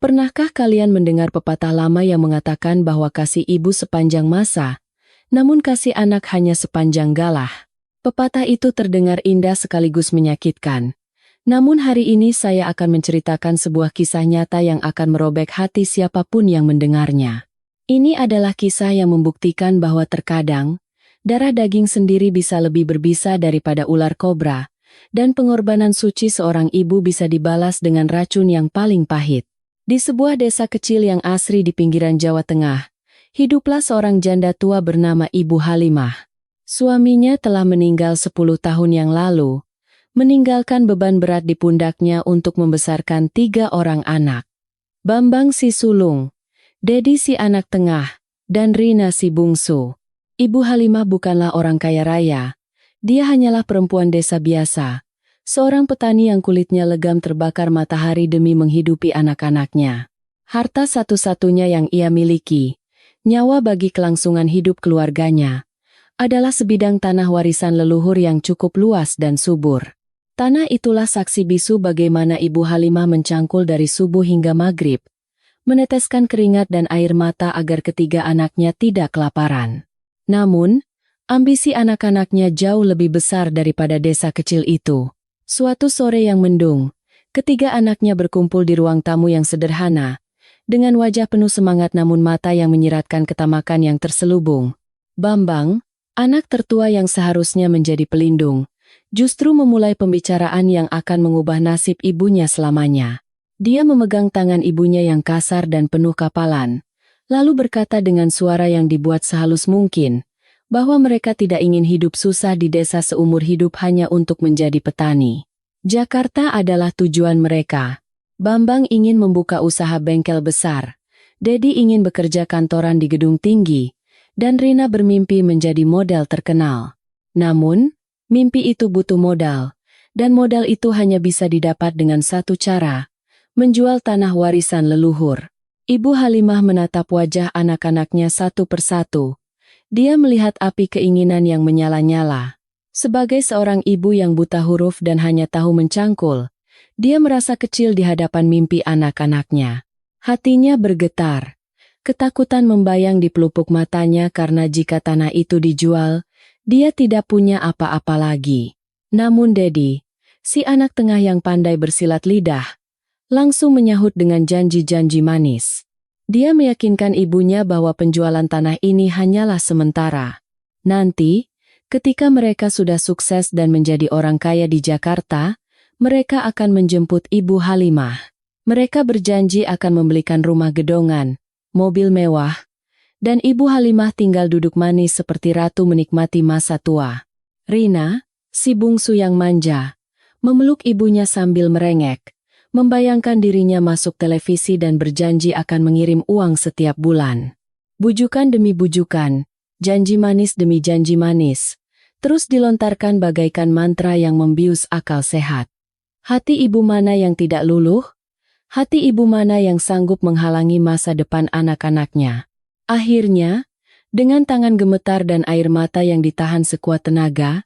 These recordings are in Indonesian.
Pernahkah kalian mendengar pepatah lama yang mengatakan bahwa kasih ibu sepanjang masa, namun kasih anak hanya sepanjang galah? Pepatah itu terdengar indah sekaligus menyakitkan. Namun hari ini saya akan menceritakan sebuah kisah nyata yang akan merobek hati siapapun yang mendengarnya. Ini adalah kisah yang membuktikan bahwa terkadang, darah daging sendiri bisa lebih berbisa daripada ular kobra, dan pengorbanan suci seorang ibu bisa dibalas dengan racun yang paling pahit. Di sebuah desa kecil yang asri di pinggiran Jawa Tengah, hiduplah seorang janda tua bernama Ibu Halimah. Suaminya telah meninggal 10 tahun yang lalu, meninggalkan beban berat di pundaknya untuk membesarkan 3 orang anak. Bambang si sulung, Dedi si anak tengah, dan Rina si bungsu. Ibu Halimah bukanlah orang kaya raya, dia hanyalah perempuan desa biasa. Seorang petani yang kulitnya legam terbakar matahari demi menghidupi anak-anaknya. Harta satu-satunya yang ia miliki, nyawa bagi kelangsungan hidup keluarganya, adalah sebidang tanah warisan leluhur yang cukup luas dan subur. Tanah itulah saksi bisu bagaimana Ibu Halimah mencangkul dari subuh hingga maghrib, meneteskan keringat dan air mata agar ketiga anaknya tidak kelaparan. Namun, ambisi anak-anaknya jauh lebih besar daripada desa kecil itu. Suatu sore yang mendung, ketiga anaknya berkumpul di ruang tamu yang sederhana, dengan wajah penuh semangat namun mata yang menyiratkan ketamakan yang terselubung. Bambang, anak tertua yang seharusnya menjadi pelindung, justru memulai pembicaraan yang akan mengubah nasib ibunya selamanya. Dia memegang tangan ibunya yang kasar dan penuh kapalan, lalu berkata dengan suara yang dibuat sehalus mungkin, bahwa mereka tidak ingin hidup susah di desa seumur hidup hanya untuk menjadi petani. Jakarta adalah tujuan mereka. Bambang ingin membuka usaha bengkel besar, Dedi ingin bekerja kantoran di gedung tinggi, dan Rina bermimpi menjadi model terkenal. Namun, mimpi itu butuh modal, dan modal itu hanya bisa didapat dengan satu cara, menjual tanah warisan leluhur. Ibu Halimah menatap wajah anak-anaknya satu persatu. Dia melihat api keinginan yang menyala-nyala. Sebagai seorang ibu yang buta huruf dan hanya tahu mencangkul, dia merasa kecil di hadapan mimpi anak-anaknya. Hatinya bergetar. Ketakutan membayang di pelupuk matanya karena jika tanah itu dijual, dia tidak punya apa-apa lagi. Namun Dedi, si anak tengah yang pandai bersilat lidah, langsung menyahut dengan janji-janji manis. Dia meyakinkan ibunya bahwa penjualan tanah ini hanyalah sementara. Nanti, ketika mereka sudah sukses dan menjadi orang kaya di Jakarta, mereka akan menjemput Ibu Halimah. Mereka berjanji akan membelikan rumah gedongan, mobil mewah, dan Ibu Halimah tinggal duduk manis seperti ratu menikmati masa tua. Rina, si bungsu yang manja, memeluk ibunya sambil merengek, membayangkan dirinya masuk televisi dan berjanji akan mengirim uang setiap bulan. Bujukan demi bujukan, janji manis demi janji manis, terus dilontarkan bagaikan mantra yang membius akal sehat. Hati ibu mana yang tidak luluh? Hati ibu mana yang sanggup menghalangi masa depan anak-anaknya? Akhirnya, dengan tangan gemetar dan air mata yang ditahan sekuat tenaga,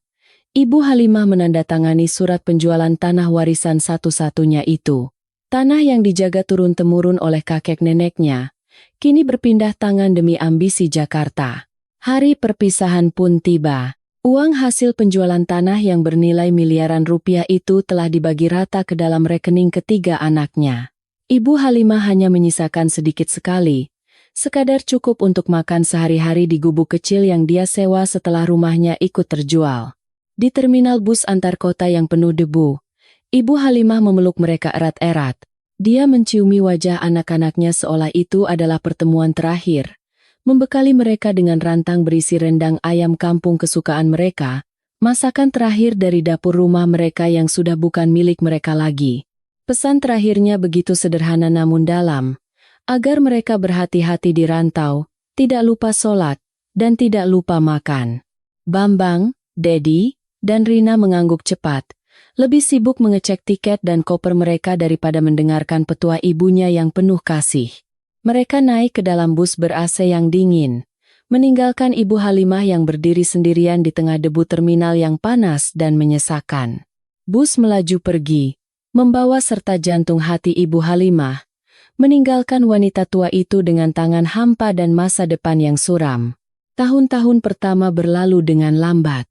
Ibu Halimah menandatangani surat penjualan tanah warisan satu-satunya itu. Tanah yang dijaga turun-temurun oleh kakek neneknya, kini berpindah tangan demi ambisi Jakarta. Hari perpisahan pun tiba. Uang hasil penjualan tanah yang bernilai miliaran rupiah itu telah dibagi rata ke dalam rekening ketiga anaknya. Ibu Halimah hanya menyisakan sedikit sekali, sekadar cukup untuk makan sehari-hari di gubuk kecil yang dia sewa setelah rumahnya ikut terjual. Di terminal bus antar kota yang penuh debu, Ibu Halimah memeluk mereka erat-erat. Dia menciumi wajah anak-anaknya seolah itu adalah pertemuan terakhir, membekali mereka dengan rantang berisi rendang ayam kampung kesukaan mereka, masakan terakhir dari dapur rumah mereka yang sudah bukan milik mereka lagi. Pesan terakhirnya begitu sederhana namun dalam, agar mereka berhati-hati di rantau, tidak lupa sholat, dan tidak lupa makan. Bambang, Dedi, dan Rina mengangguk cepat, lebih sibuk mengecek tiket dan koper mereka daripada mendengarkan petua ibunya yang penuh kasih. Mereka naik ke dalam bus ber-AC yang dingin, meninggalkan Ibu Halimah yang berdiri sendirian di tengah debu terminal yang panas dan menyesakan. Bus melaju pergi, membawa serta jantung hati Ibu Halimah, meninggalkan wanita tua itu dengan tangan hampa dan masa depan yang suram. Tahun-tahun pertama berlalu dengan lambat.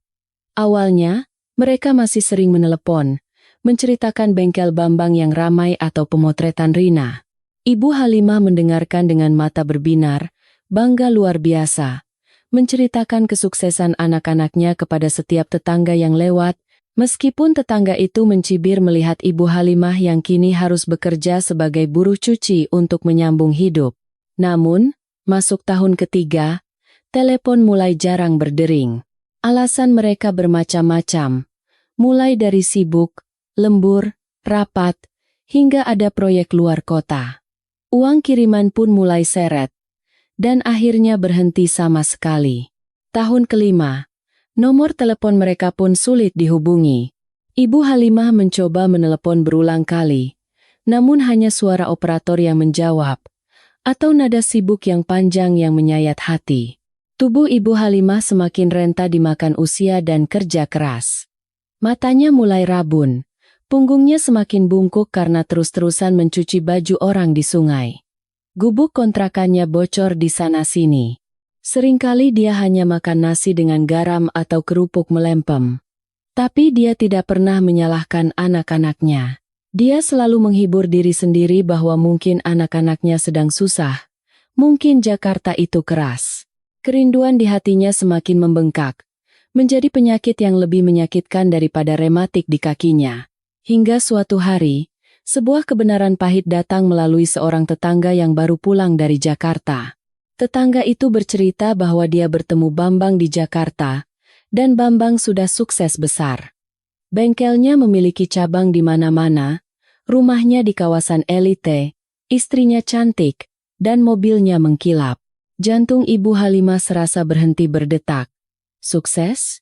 Awalnya, mereka masih sering menelepon, menceritakan bengkel Bambang yang ramai atau pemotretan Rina. Ibu Halimah mendengarkan dengan mata berbinar, bangga luar biasa, menceritakan kesuksesan anak-anaknya kepada setiap tetangga yang lewat, meskipun tetangga itu mencibir melihat Ibu Halimah yang kini harus bekerja sebagai buruh cuci untuk menyambung hidup. Namun, masuk tahun ketiga, telepon mulai jarang berdering. Alasan mereka bermacam-macam, mulai dari sibuk, lembur, rapat, hingga ada proyek luar kota. Uang kiriman pun mulai seret, dan akhirnya berhenti sama sekali. Tahun kelima, nomor telepon mereka pun sulit dihubungi. Ibu Halimah mencoba menelepon berulang kali, namun hanya suara operator yang menjawab, atau nada sibuk yang panjang yang menyayat hati. Tubuh Ibu Halimah semakin renta dimakan usia dan kerja keras. Matanya mulai rabun. Punggungnya semakin bungkuk karena terus-terusan mencuci baju orang di sungai. Gubuk kontrakannya bocor di sana-sini. Seringkali dia hanya makan nasi dengan garam atau kerupuk melempem. Tapi dia tidak pernah menyalahkan anak-anaknya. Dia selalu menghibur diri sendiri bahwa mungkin anak-anaknya sedang susah. Mungkin Jakarta itu keras. Kerinduan di hatinya semakin membengkak. Menjadi penyakit yang lebih menyakitkan daripada rematik di kakinya. Hingga suatu hari, sebuah kebenaran pahit datang melalui seorang tetangga yang baru pulang dari Jakarta. Tetangga itu bercerita bahwa dia bertemu Bambang di Jakarta, dan Bambang sudah sukses besar. Bengkelnya memiliki cabang di mana-mana, rumahnya di kawasan elite, istrinya cantik, dan mobilnya mengkilap. Jantung Ibu Halimah serasa berhenti berdetak. Sukses?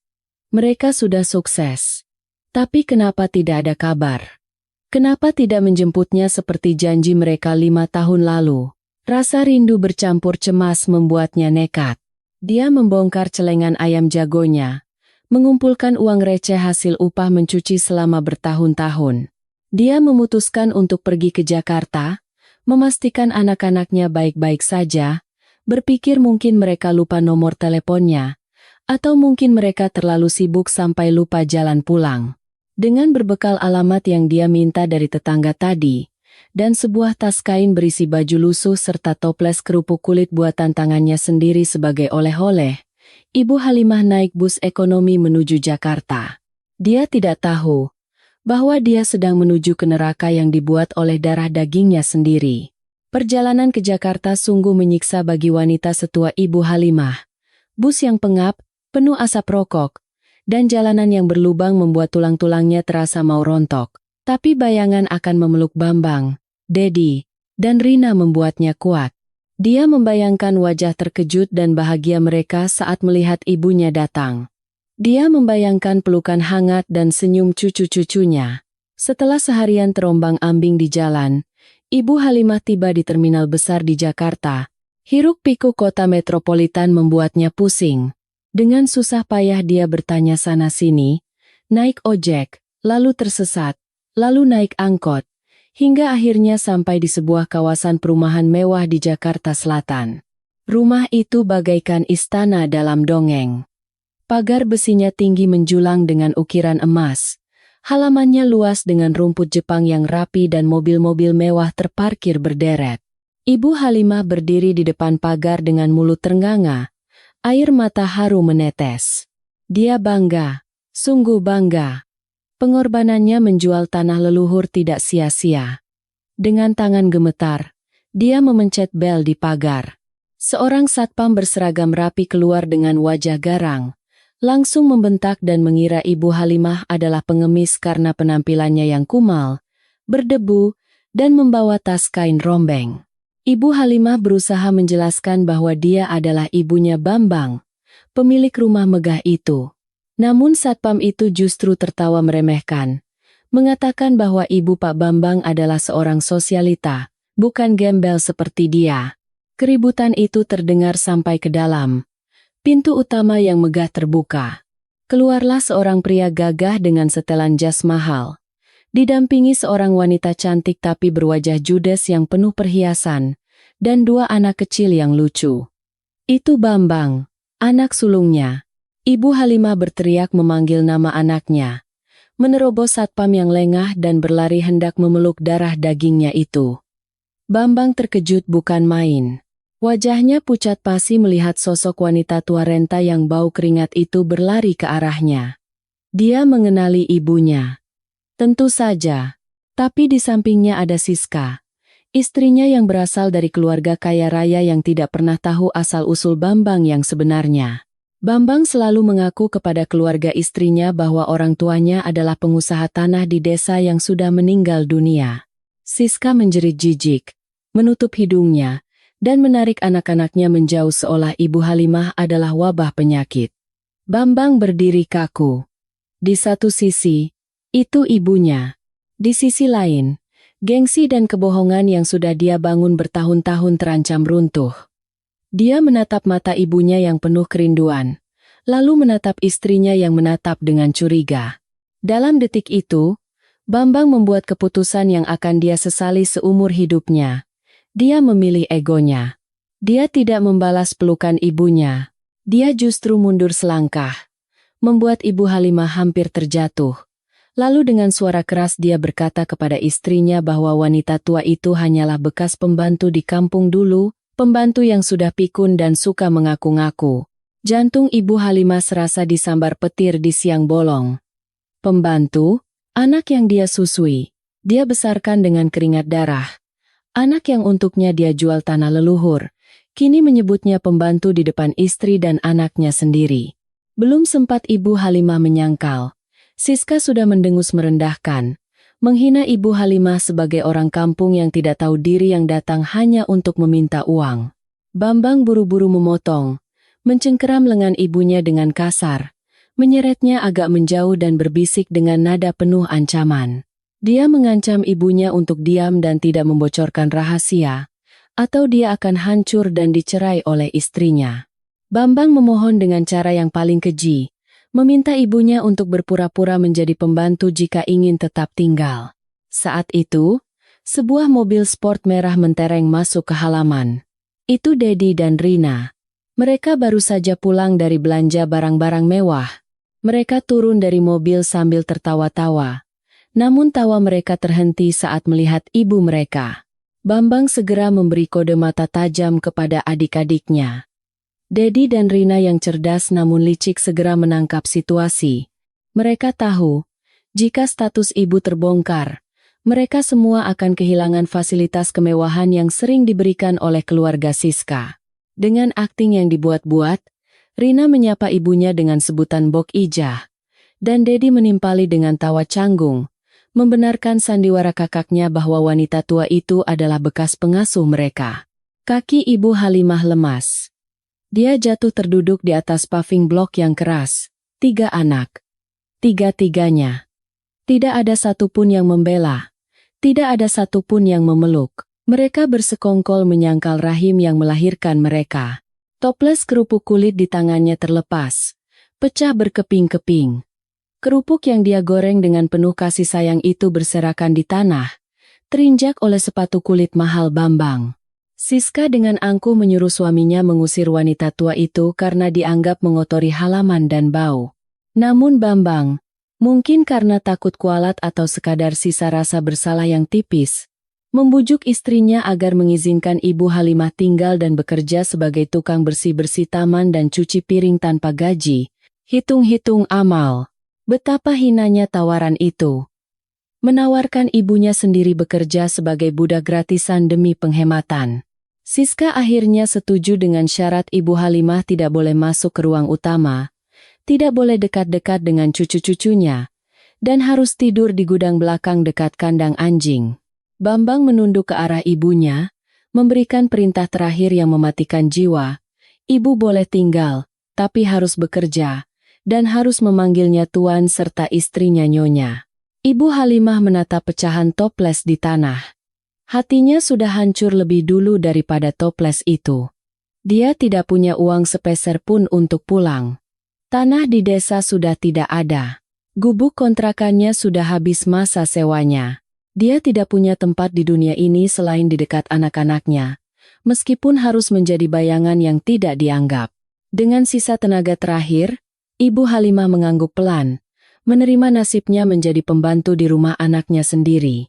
Mereka sudah sukses. Tapi kenapa tidak ada kabar? Kenapa tidak menjemputnya seperti janji mereka 5 tahun lalu? Rasa rindu bercampur cemas membuatnya nekat. Dia membongkar celengan ayam jagonya, mengumpulkan uang receh hasil upah mencuci selama bertahun-tahun. Dia memutuskan untuk pergi ke Jakarta, memastikan anak-anaknya baik-baik saja, berpikir mungkin mereka lupa nomor teleponnya, atau mungkin mereka terlalu sibuk sampai lupa jalan pulang. Dengan berbekal alamat yang dia minta dari tetangga tadi, dan sebuah tas kain berisi baju lusuh serta toples kerupuk kulit buatan tangannya sendiri sebagai oleh-oleh, Ibu Halimah naik bus ekonomi menuju Jakarta. Dia tidak tahu bahwa dia sedang menuju ke neraka yang dibuat oleh darah dagingnya sendiri. Perjalanan ke Jakarta sungguh menyiksa bagi wanita setua Ibu Halimah. Bus yang pengap, penuh asap rokok, dan jalanan yang berlubang membuat tulang-tulangnya terasa mau rontok. Tapi bayangan akan memeluk Bambang, Dedi, dan Rina membuatnya kuat. Dia membayangkan wajah terkejut dan bahagia mereka saat melihat ibunya datang. Dia membayangkan pelukan hangat dan senyum cucu-cucunya. Setelah seharian terombang-ambing di jalan, Ibu Halimah tiba di terminal besar di Jakarta. Hiruk-pikuk kota metropolitan membuatnya pusing. Dengan susah payah dia bertanya sana-sini, naik ojek, lalu tersesat, lalu naik angkot, hingga akhirnya sampai di sebuah kawasan perumahan mewah di Jakarta Selatan. Rumah itu bagaikan istana dalam dongeng. Pagar besinya tinggi menjulang dengan ukiran emas. Halamannya luas dengan rumput Jepang yang rapi dan mobil-mobil mewah terparkir berderet. Ibu Halimah berdiri di depan pagar dengan mulut ternganga. Air mata haru menetes. Dia bangga, sungguh bangga. Pengorbanannya menjual tanah leluhur tidak sia-sia. Dengan tangan gemetar, dia memencet bel di pagar. Seorang satpam berseragam rapi keluar dengan wajah garang. Langsung membentak dan mengira Ibu Halimah adalah pengemis karena penampilannya yang kumal, berdebu, dan membawa tas kain rombeng. Ibu Halimah berusaha menjelaskan bahwa dia adalah ibunya Bambang, pemilik rumah megah itu. Namun satpam itu justru tertawa meremehkan, mengatakan bahwa ibu Pak Bambang adalah seorang sosialita, bukan gembel seperti dia. Keributan itu terdengar sampai ke dalam. Pintu utama yang megah terbuka. Keluarlah seorang pria gagah dengan setelan jas mahal. didampingi seorang wanita cantik tapi berwajah judes yang penuh perhiasan, dan dua anak kecil yang lucu. Itu Bambang, anak sulungnya. Ibu Halimah berteriak memanggil nama anaknya. Menerobos satpam yang lengah dan berlari hendak memeluk darah dagingnya itu. Bambang terkejut bukan main. Wajahnya pucat pasi melihat sosok wanita tua renta yang bau keringat itu berlari ke arahnya. Dia mengenali ibunya. Tentu saja. Tapi di sampingnya ada Siska. Istrinya yang berasal dari keluarga kaya raya yang tidak pernah tahu asal-usul Bambang yang sebenarnya. Bambang selalu mengaku kepada keluarga istrinya bahwa orang tuanya adalah pengusaha tanah di desa yang sudah meninggal dunia. Siska menjerit jijik, menutup hidungnya, dan menarik anak-anaknya menjauh seolah Ibu Halimah adalah wabah penyakit. Bambang berdiri kaku. Di satu sisi, itu ibunya. Di sisi lain, gengsi dan kebohongan yang sudah dia bangun bertahun-tahun terancam runtuh. Dia menatap mata ibunya yang penuh kerinduan, lalu menatap istrinya yang menatap dengan curiga. Dalam detik itu, Bambang membuat keputusan yang akan dia sesali seumur hidupnya. Dia memilih egonya. Dia tidak membalas pelukan ibunya. Dia justru mundur selangkah, membuat Ibu Halimah hampir terjatuh. Lalu dengan suara keras dia berkata kepada istrinya bahwa wanita tua itu hanyalah bekas pembantu di kampung dulu, pembantu yang sudah pikun dan suka mengaku-ngaku. Jantung Ibu Halimah serasa disambar petir di siang bolong. Pembantu? Anak yang dia susui. Dia besarkan dengan keringat darah. Anak yang untuknya dia jual tanah leluhur. Kini menyebutnya pembantu di depan istri dan anaknya sendiri. Belum sempat Ibu Halimah menyangkal. Siska sudah mendengus merendahkan, menghina Ibu Halimah sebagai orang kampung yang tidak tahu diri yang datang hanya untuk meminta uang. Bambang buru-buru memotong, mencengkeram lengan ibunya dengan kasar, menyeretnya agak menjauh dan berbisik dengan nada penuh ancaman. Dia mengancam ibunya untuk diam dan tidak membocorkan rahasia, atau dia akan hancur dan dicerai oleh istrinya. Bambang memohon dengan cara yang paling keji, meminta ibunya untuk berpura-pura menjadi pembantu jika ingin tetap tinggal. Saat itu, sebuah mobil sport merah mentereng masuk ke halaman. Itu Dedi dan Rina. Mereka baru saja pulang dari belanja barang-barang mewah. Mereka turun dari mobil sambil tertawa-tawa. Namun tawa mereka terhenti saat melihat ibu mereka. Bambang segera memberi kode mata tajam kepada adik-adiknya. Dedi dan Rina yang cerdas namun licik segera menangkap situasi. Mereka tahu, jika status ibu terbongkar, mereka semua akan kehilangan fasilitas kemewahan yang sering diberikan oleh keluarga Siska. Dengan akting yang dibuat-buat, Rina menyapa ibunya dengan sebutan Bok Ijah, dan Dedi menimpali dengan tawa canggung, membenarkan sandiwara kakaknya bahwa wanita tua itu adalah bekas pengasuh mereka. Kaki Ibu Halimah lemas. Dia jatuh terduduk di atas paving blok yang keras. 3 anak. Tiga-tiganya. Tidak ada satupun yang membela. Tidak ada satupun yang memeluk. Mereka bersekongkol menyangkal rahim yang melahirkan mereka. Toples kerupuk kulit di tangannya terlepas. Pecah berkeping-keping. Kerupuk yang dia goreng dengan penuh kasih sayang itu berserakan di tanah, terinjak oleh sepatu kulit mahal Bambang. Siska dengan angkuh menyuruh suaminya mengusir wanita tua itu karena dianggap mengotori halaman dan bau. Namun Bambang, mungkin karena takut kualat atau sekadar sisa rasa bersalah yang tipis, membujuk istrinya agar mengizinkan Ibu Halimah tinggal dan bekerja sebagai tukang bersih-bersih taman dan cuci piring tanpa gaji. Hitung-hitung amal. Betapa hinanya tawaran itu. Menawarkan ibunya sendiri bekerja sebagai budak gratisan demi penghematan. Siska akhirnya setuju dengan syarat Ibu Halimah tidak boleh masuk ke ruang utama, tidak boleh dekat-dekat dengan cucu-cucunya, dan harus tidur di gudang belakang dekat kandang anjing. Bambang menunduk ke arah ibunya, memberikan perintah terakhir yang mematikan jiwa. Ibu boleh tinggal, tapi harus bekerja, dan harus memanggilnya tuan serta istrinya nyonya. Ibu Halimah menatap pecahan toples di tanah. Hatinya sudah hancur lebih dulu daripada toples itu. Dia tidak punya uang sepeser pun untuk pulang. Tanah di desa sudah tidak ada. Gubuk kontrakannya sudah habis masa sewanya. Dia tidak punya tempat di dunia ini selain di dekat anak-anaknya, meskipun harus menjadi bayangan yang tidak dianggap. Dengan sisa tenaga terakhir, Ibu Halimah mengangguk pelan, menerima nasibnya menjadi pembantu di rumah anaknya sendiri.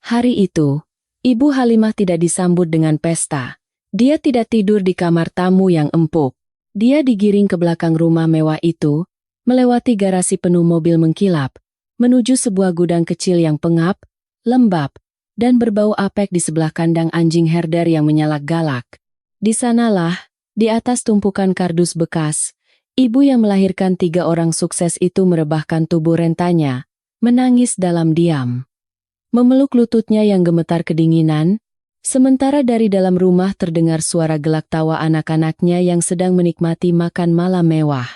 Hari itu, Ibu Halimah tidak disambut dengan pesta. Dia tidak tidur di kamar tamu yang empuk. Dia digiring ke belakang rumah mewah itu, melewati garasi penuh mobil mengkilap, menuju sebuah gudang kecil yang pengap, lembab, dan berbau apek di sebelah kandang anjing herder yang menyalak galak. Di sanalah, di atas tumpukan kardus bekas, ibu yang melahirkan 3 orang sukses itu merebahkan tubuh rentanya, menangis dalam diam. Memeluk lututnya yang gemetar kedinginan, sementara dari dalam rumah terdengar suara gelak tawa anak-anaknya yang sedang menikmati makan malam mewah.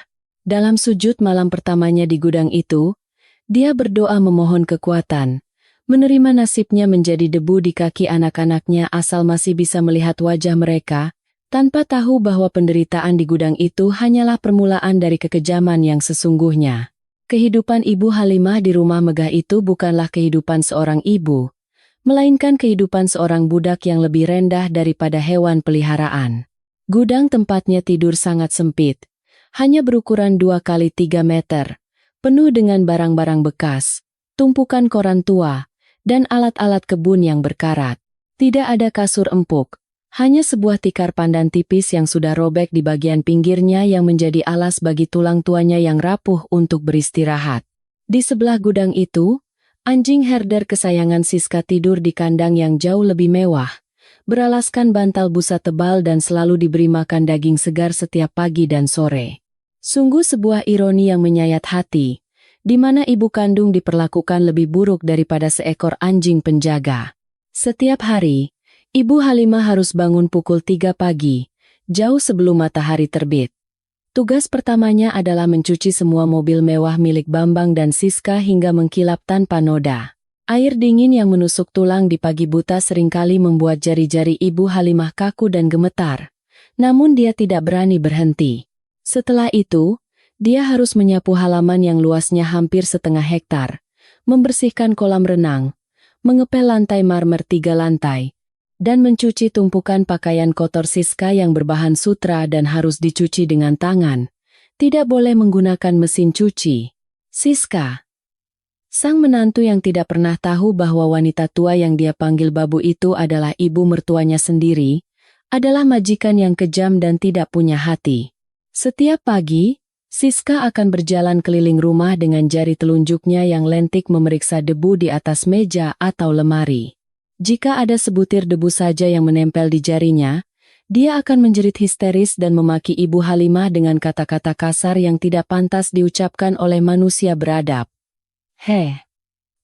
Dalam sujud malam pertamanya di gudang itu, dia berdoa memohon kekuatan, menerima nasibnya menjadi debu di kaki anak-anaknya asal masih bisa melihat wajah mereka, tanpa tahu bahwa penderitaan di gudang itu hanyalah permulaan dari kekejaman yang sesungguhnya. Kehidupan Ibu Halimah di rumah megah itu bukanlah kehidupan seorang ibu, melainkan kehidupan seorang budak yang lebih rendah daripada hewan peliharaan. Gudang tempatnya tidur sangat sempit, hanya berukuran 2 kali 3 meter, penuh dengan barang-barang bekas, tumpukan koran tua, dan alat-alat kebun yang berkarat. Tidak ada kasur empuk, hanya sebuah tikar pandan tipis yang sudah robek di bagian pinggirnya yang menjadi alas bagi tulang tuanya yang rapuh untuk beristirahat. Di sebelah gudang itu, anjing herder kesayangan Siska tidur di kandang yang jauh lebih mewah, beralaskan bantal busa tebal dan selalu diberi makan daging segar setiap pagi dan sore. Sungguh sebuah ironi yang menyayat hati, di mana ibu kandung diperlakukan lebih buruk daripada seekor anjing penjaga. Setiap hari, Ibu Halimah harus bangun pukul 3 pagi, jauh sebelum matahari terbit. Tugas pertamanya adalah mencuci semua mobil mewah milik Bambang dan Siska hingga mengkilap tanpa noda. Air dingin yang menusuk tulang di pagi buta seringkali membuat jari-jari Ibu Halimah kaku dan gemetar, namun dia tidak berani berhenti. Setelah itu, dia harus menyapu halaman yang luasnya hampir setengah hektar, membersihkan kolam renang, mengepel lantai marmer 3 lantai, dan mencuci tumpukan pakaian kotor Siska yang berbahan sutra dan harus dicuci dengan tangan. Tidak boleh menggunakan mesin cuci. Siska, sang menantu yang tidak pernah tahu bahwa wanita tua yang dia panggil babu itu adalah ibu mertuanya sendiri, adalah majikan yang kejam dan tidak punya hati. Setiap pagi, Siska akan berjalan keliling rumah dengan jari telunjuknya yang lentik memeriksa debu di atas meja atau lemari. Jika ada sebutir debu saja yang menempel di jarinya, dia akan menjerit histeris dan memaki Ibu Halimah dengan kata-kata kasar yang tidak pantas diucapkan oleh manusia beradab. "Heh,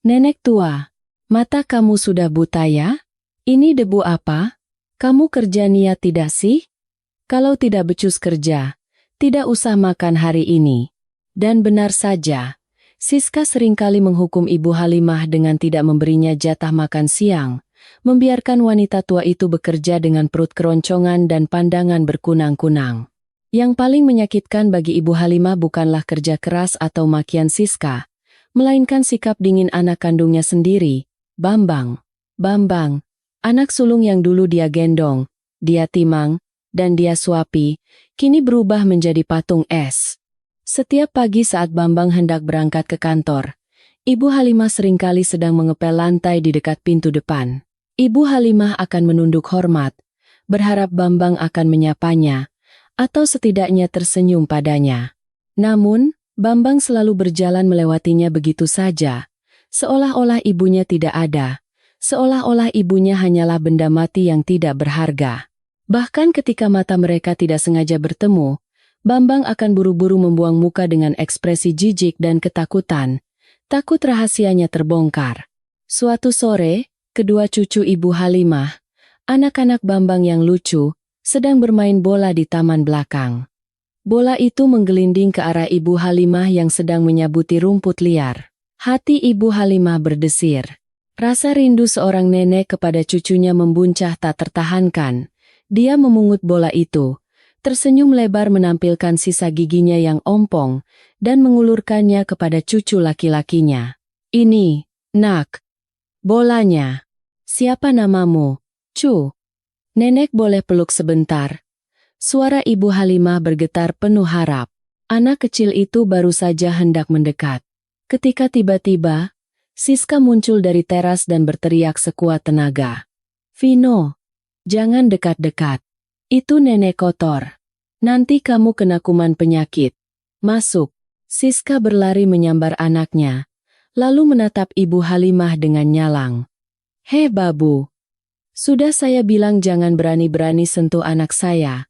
nenek tua, mata kamu sudah buta ya? Ini debu apa? Kamu kerja niat tidak sih? Kalau tidak becus kerja, tidak usah makan hari ini." Dan benar saja, Siska seringkali menghukum Ibu Halimah dengan tidak memberinya jatah makan siang, membiarkan wanita tua itu bekerja dengan perut keroncongan dan pandangan berkunang-kunang. Yang paling menyakitkan bagi Ibu Halimah bukanlah kerja keras atau makian Siska, melainkan sikap dingin anak kandungnya sendiri, Bambang. Bambang, anak sulung yang dulu dia gendong, dia timang, dan dia suapi, kini berubah menjadi patung es. Setiap pagi saat Bambang hendak berangkat ke kantor, Ibu Halimah seringkali sedang mengepel lantai di dekat pintu depan. Ibu Halimah akan menunduk hormat, berharap Bambang akan menyapanya, atau setidaknya tersenyum padanya. Namun, Bambang selalu berjalan melewatinya begitu saja, seolah-olah ibunya tidak ada, seolah-olah ibunya hanyalah benda mati yang tidak berharga. Bahkan ketika mata mereka tidak sengaja bertemu, Bambang akan buru-buru membuang muka dengan ekspresi jijik dan ketakutan, takut rahasianya terbongkar. Suatu sore, kedua cucu Ibu Halimah, anak-anak Bambang yang lucu, sedang bermain bola di taman belakang. Bola itu menggelinding ke arah Ibu Halimah yang sedang menyabuti rumput liar. Hati Ibu Halimah berdesir. Rasa rindu seorang nenek kepada cucunya membuncah tak tertahankan. Dia memungut bola itu, tersenyum lebar menampilkan sisa giginya yang ompong, dan mengulurkannya kepada cucu laki-lakinya. Ini, nak, bolanya. Siapa namamu? Cu. Nenek boleh peluk sebentar? Suara Ibu Halimah bergetar penuh harap. Anak kecil itu baru saja hendak mendekat. Ketika tiba-tiba, Siska muncul dari teras dan berteriak sekuat tenaga. Vino, jangan dekat-dekat. Itu nenek kotor. Nanti kamu kena kuman penyakit. Masuk. Siska berlari menyambar anaknya, lalu menatap Ibu Halimah dengan nyalang. Hei babu. Sudah saya bilang jangan berani-berani sentuh anak saya.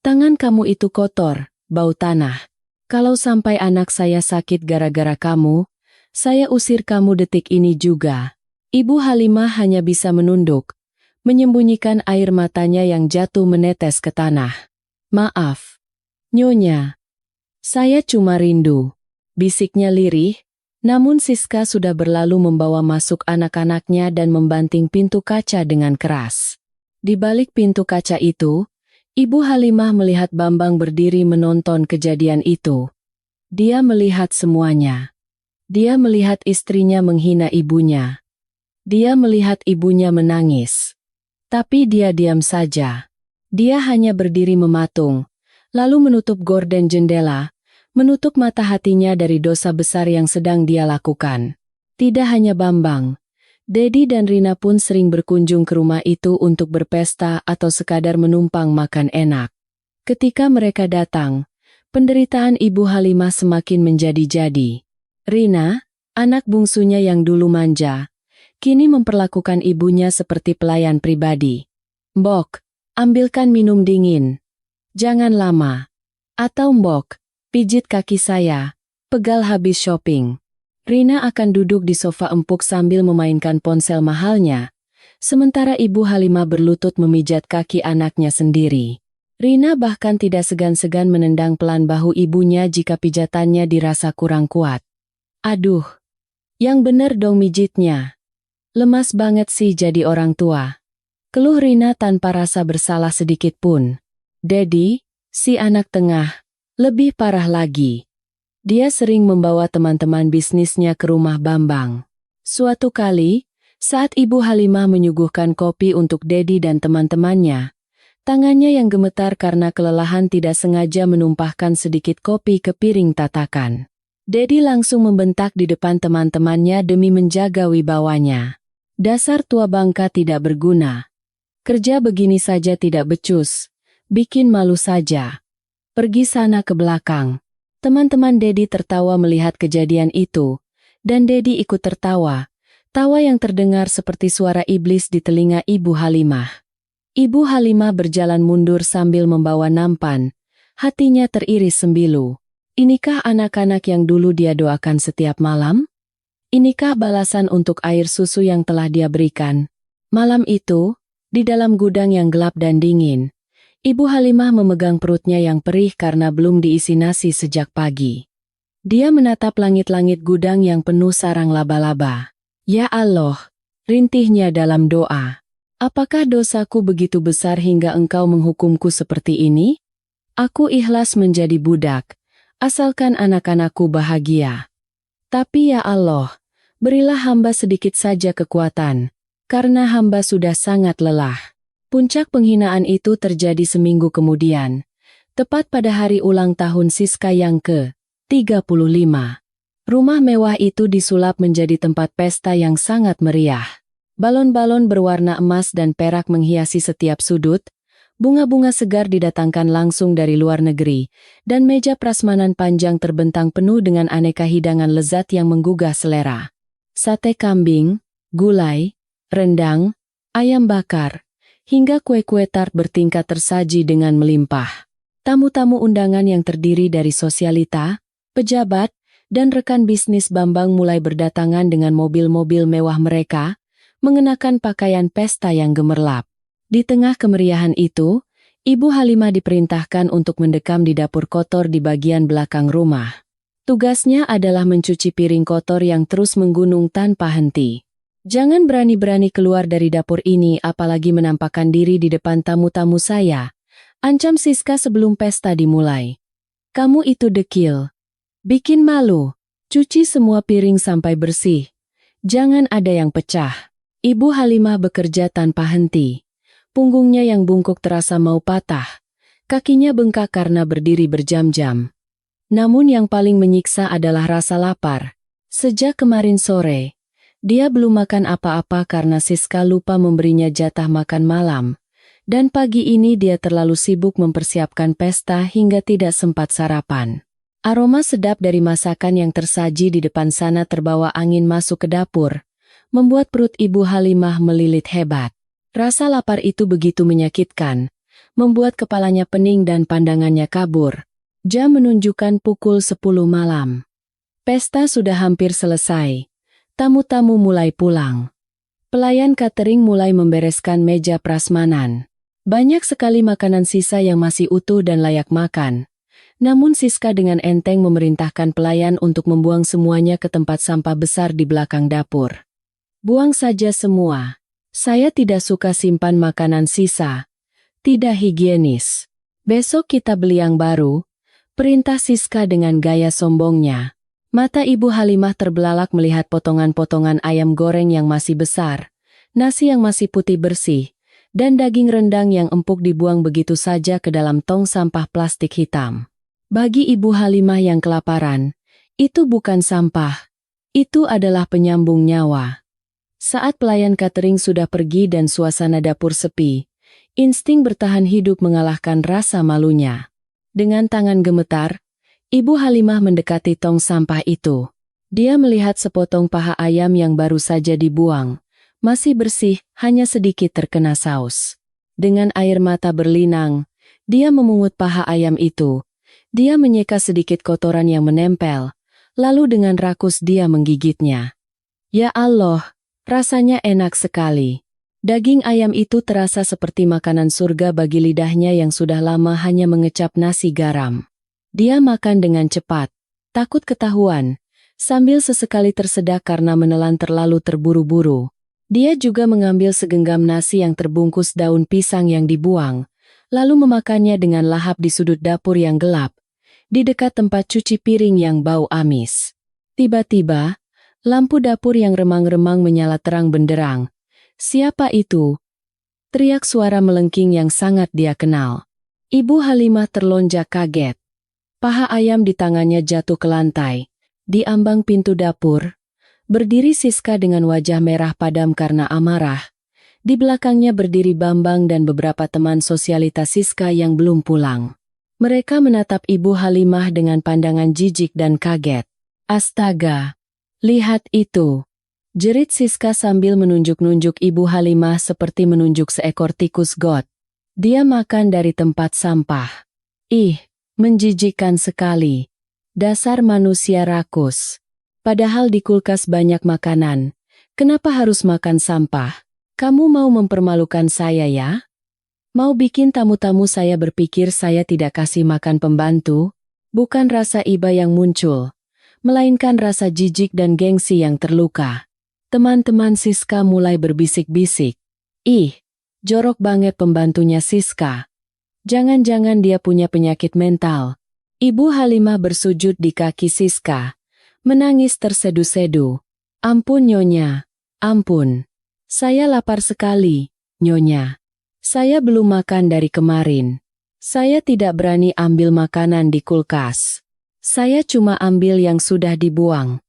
Tangan kamu itu kotor, bau tanah. Kalau sampai anak saya sakit gara-gara kamu, saya usir kamu detik ini juga. Ibu Halimah hanya bisa menunduk, menyembunyikan air matanya yang jatuh menetes ke tanah. Maaf, Nyonya. Saya cuma rindu, bisiknya lirih, namun Siska sudah berlalu membawa masuk anak-anaknya dan membanting pintu kaca dengan keras. Di balik pintu kaca itu, Ibu Halimah melihat Bambang berdiri menonton kejadian itu. Dia melihat semuanya. Dia melihat istrinya menghina ibunya. Dia melihat ibunya menangis. Tapi dia diam saja. Dia hanya berdiri mematung, lalu menutup gorden jendela, menutup mata hatinya dari dosa besar yang sedang dia lakukan. Tidak hanya Bambang, Dedi dan Rina pun sering berkunjung ke rumah itu untuk berpesta atau sekadar menumpang makan enak. Ketika mereka datang, penderitaan Ibu Halimah semakin menjadi-jadi. Rina, anak bungsunya yang dulu manja, kini memperlakukan ibunya seperti pelayan pribadi. Mbok, ambilkan minum dingin. Jangan lama. Atau Mbok, pijit kaki saya, pegal habis shopping. Rina akan duduk di sofa empuk sambil memainkan ponsel mahalnya, sementara Ibu Halimah berlutut memijat kaki anaknya sendiri. Rina bahkan tidak segan-segan menendang pelan bahu ibunya jika pijatannya dirasa kurang kuat. Aduh, yang bener dong mijitnya. Lemas banget sih jadi orang tua. Keluh Rina tanpa rasa bersalah sedikit pun. Dedi, si anak tengah, lebih parah lagi. Dia sering membawa teman-teman bisnisnya ke rumah Bambang. Suatu kali, saat Ibu Halimah menyuguhkan kopi untuk Dedi dan teman-temannya, tangannya yang gemetar karena kelelahan tidak sengaja menumpahkan sedikit kopi ke piring tatakan. Dedi langsung membentak di depan teman-temannya demi menjaga wibawanya. Dasar tua bangka tidak berguna. Kerja begini saja tidak becus. Bikin malu saja. Pergi sana ke belakang. Teman-teman Dedi tertawa melihat kejadian itu, dan Dedi ikut tertawa. Tawa yang terdengar seperti suara iblis di telinga Ibu Halimah. Ibu Halimah berjalan mundur sambil membawa nampan. Hatinya teriris sembilu. Inikah anak-anak yang dulu dia doakan setiap malam? Inikah balasan untuk air susu yang telah dia berikan? Malam itu, di dalam gudang yang gelap dan dingin, Ibu Halimah memegang perutnya yang perih karena belum diisi nasi sejak pagi. Dia menatap langit-langit gudang yang penuh sarang laba-laba. Ya Allah, rintihnya dalam doa. Apakah dosaku begitu besar hingga engkau menghukumku seperti ini? Aku ikhlas menjadi budak. Asalkan anak-anakku bahagia. Tapi ya Allah, berilah hamba sedikit saja kekuatan, karena hamba sudah sangat lelah. Puncak penghinaan itu terjadi seminggu kemudian, tepat pada hari ulang tahun Siska yang ke-35. Rumah mewah itu disulap menjadi tempat pesta yang sangat meriah. Balon-balon berwarna emas dan perak menghiasi setiap sudut, bunga-bunga segar didatangkan langsung dari luar negeri, dan meja prasmanan panjang terbentang penuh dengan aneka hidangan lezat yang menggugah selera. Sate kambing, gulai, rendang, ayam bakar, hingga kue-kue tart bertingkat tersaji dengan melimpah. Tamu-tamu undangan yang terdiri dari sosialita, pejabat, dan rekan bisnis Bambang mulai berdatangan dengan mobil-mobil mewah mereka, mengenakan pakaian pesta yang gemerlap. Di tengah kemeriahan itu, Ibu Halimah diperintahkan untuk mendekam di dapur kotor di bagian belakang rumah. Tugasnya adalah mencuci piring kotor yang terus menggunung tanpa henti. Jangan berani-berani keluar dari dapur ini apalagi menampakkan diri di depan tamu-tamu saya. Ancam Siska sebelum pesta dimulai. Kamu itu dekil. Bikin malu. Cuci semua piring sampai bersih. Jangan ada yang pecah. Ibu Halimah bekerja tanpa henti. Punggungnya yang bungkuk terasa mau patah. Kakinya bengkak karena berdiri berjam-jam. Namun yang paling menyiksa adalah rasa lapar. Sejak kemarin sore, dia belum makan apa-apa karena Siska lupa memberinya jatah makan malam. Dan pagi ini dia terlalu sibuk mempersiapkan pesta hingga tidak sempat sarapan. Aroma sedap dari masakan yang tersaji di depan sana terbawa angin masuk ke dapur, membuat perut Ibu Halimah melilit hebat. Rasa lapar itu begitu menyakitkan, membuat kepalanya pening dan pandangannya kabur. Jam menunjukkan pukul 10 malam. Pesta sudah hampir selesai. Tamu-tamu mulai pulang. Pelayan catering mulai membereskan meja prasmanan. Banyak sekali makanan sisa yang masih utuh dan layak makan. Namun Siska dengan enteng memerintahkan pelayan untuk membuang semuanya ke tempat sampah besar di belakang dapur. Buang saja semua. Saya tidak suka simpan makanan sisa. Tidak higienis. Besok kita beli yang baru, perintah Siska dengan gaya sombongnya. Mata Ibu Halimah terbelalak melihat potongan-potongan ayam goreng yang masih besar, nasi yang masih putih bersih, dan daging rendang yang empuk dibuang begitu saja ke dalam tong sampah plastik hitam. Bagi Ibu Halimah yang kelaparan, itu bukan sampah. Itu adalah penyambung nyawa. Saat pelayan catering sudah pergi dan suasana dapur sepi, insting bertahan hidup mengalahkan rasa malunya. Dengan tangan gemetar, Ibu Halimah mendekati tong sampah itu. Dia melihat sepotong paha ayam yang baru saja dibuang. Masih bersih, hanya sedikit terkena saus. Dengan air mata berlinang, dia memungut paha ayam itu. Dia menyeka sedikit kotoran yang menempel, lalu dengan rakus dia menggigitnya. Ya Allah, rasanya enak sekali. Daging ayam itu terasa seperti makanan surga bagi lidahnya yang sudah lama hanya mengecap nasi garam. Dia makan dengan cepat, takut ketahuan, sambil sesekali tersedak karena menelan terlalu terburu-buru. Dia juga mengambil segenggam nasi yang terbungkus daun pisang yang dibuang, lalu memakannya dengan lahap di sudut dapur yang gelap, di dekat tempat cuci piring yang bau amis. Tiba-tiba, lampu dapur yang remang-remang menyala terang benderang. Siapa itu? Teriak suara melengking yang sangat dia kenal. Ibu Halimah terlonjak kaget. Paha ayam di tangannya jatuh ke lantai. Di ambang pintu dapur, berdiri Siska dengan wajah merah padam karena amarah. Di belakangnya berdiri Bambang dan beberapa teman sosialitas Siska yang belum pulang. Mereka menatap Ibu Halimah dengan pandangan jijik dan kaget. Astaga! Lihat itu! Jerit Siska sambil menunjuk-nunjuk Ibu Halimah seperti menunjuk seekor tikus got. Dia makan dari tempat sampah. Ih, menjijikkan sekali. Dasar manusia rakus. Padahal di kulkas banyak makanan. Kenapa harus makan sampah? Kamu mau mempermalukan saya ya? Mau bikin tamu-tamu saya berpikir saya tidak kasih makan pembantu? Bukan rasa iba yang muncul, melainkan rasa jijik dan gengsi yang terluka. Teman-teman Siska mulai berbisik-bisik. Ih, jorok banget pembantunya Siska. Jangan-jangan dia punya penyakit mental. Ibu Halimah bersujud di kaki Siska. Menangis tersedu-sedu. Ampun Nyonya, ampun. Saya lapar sekali, Nyonya. Saya belum makan dari kemarin. Saya tidak berani ambil makanan di kulkas. Saya cuma ambil yang sudah dibuang.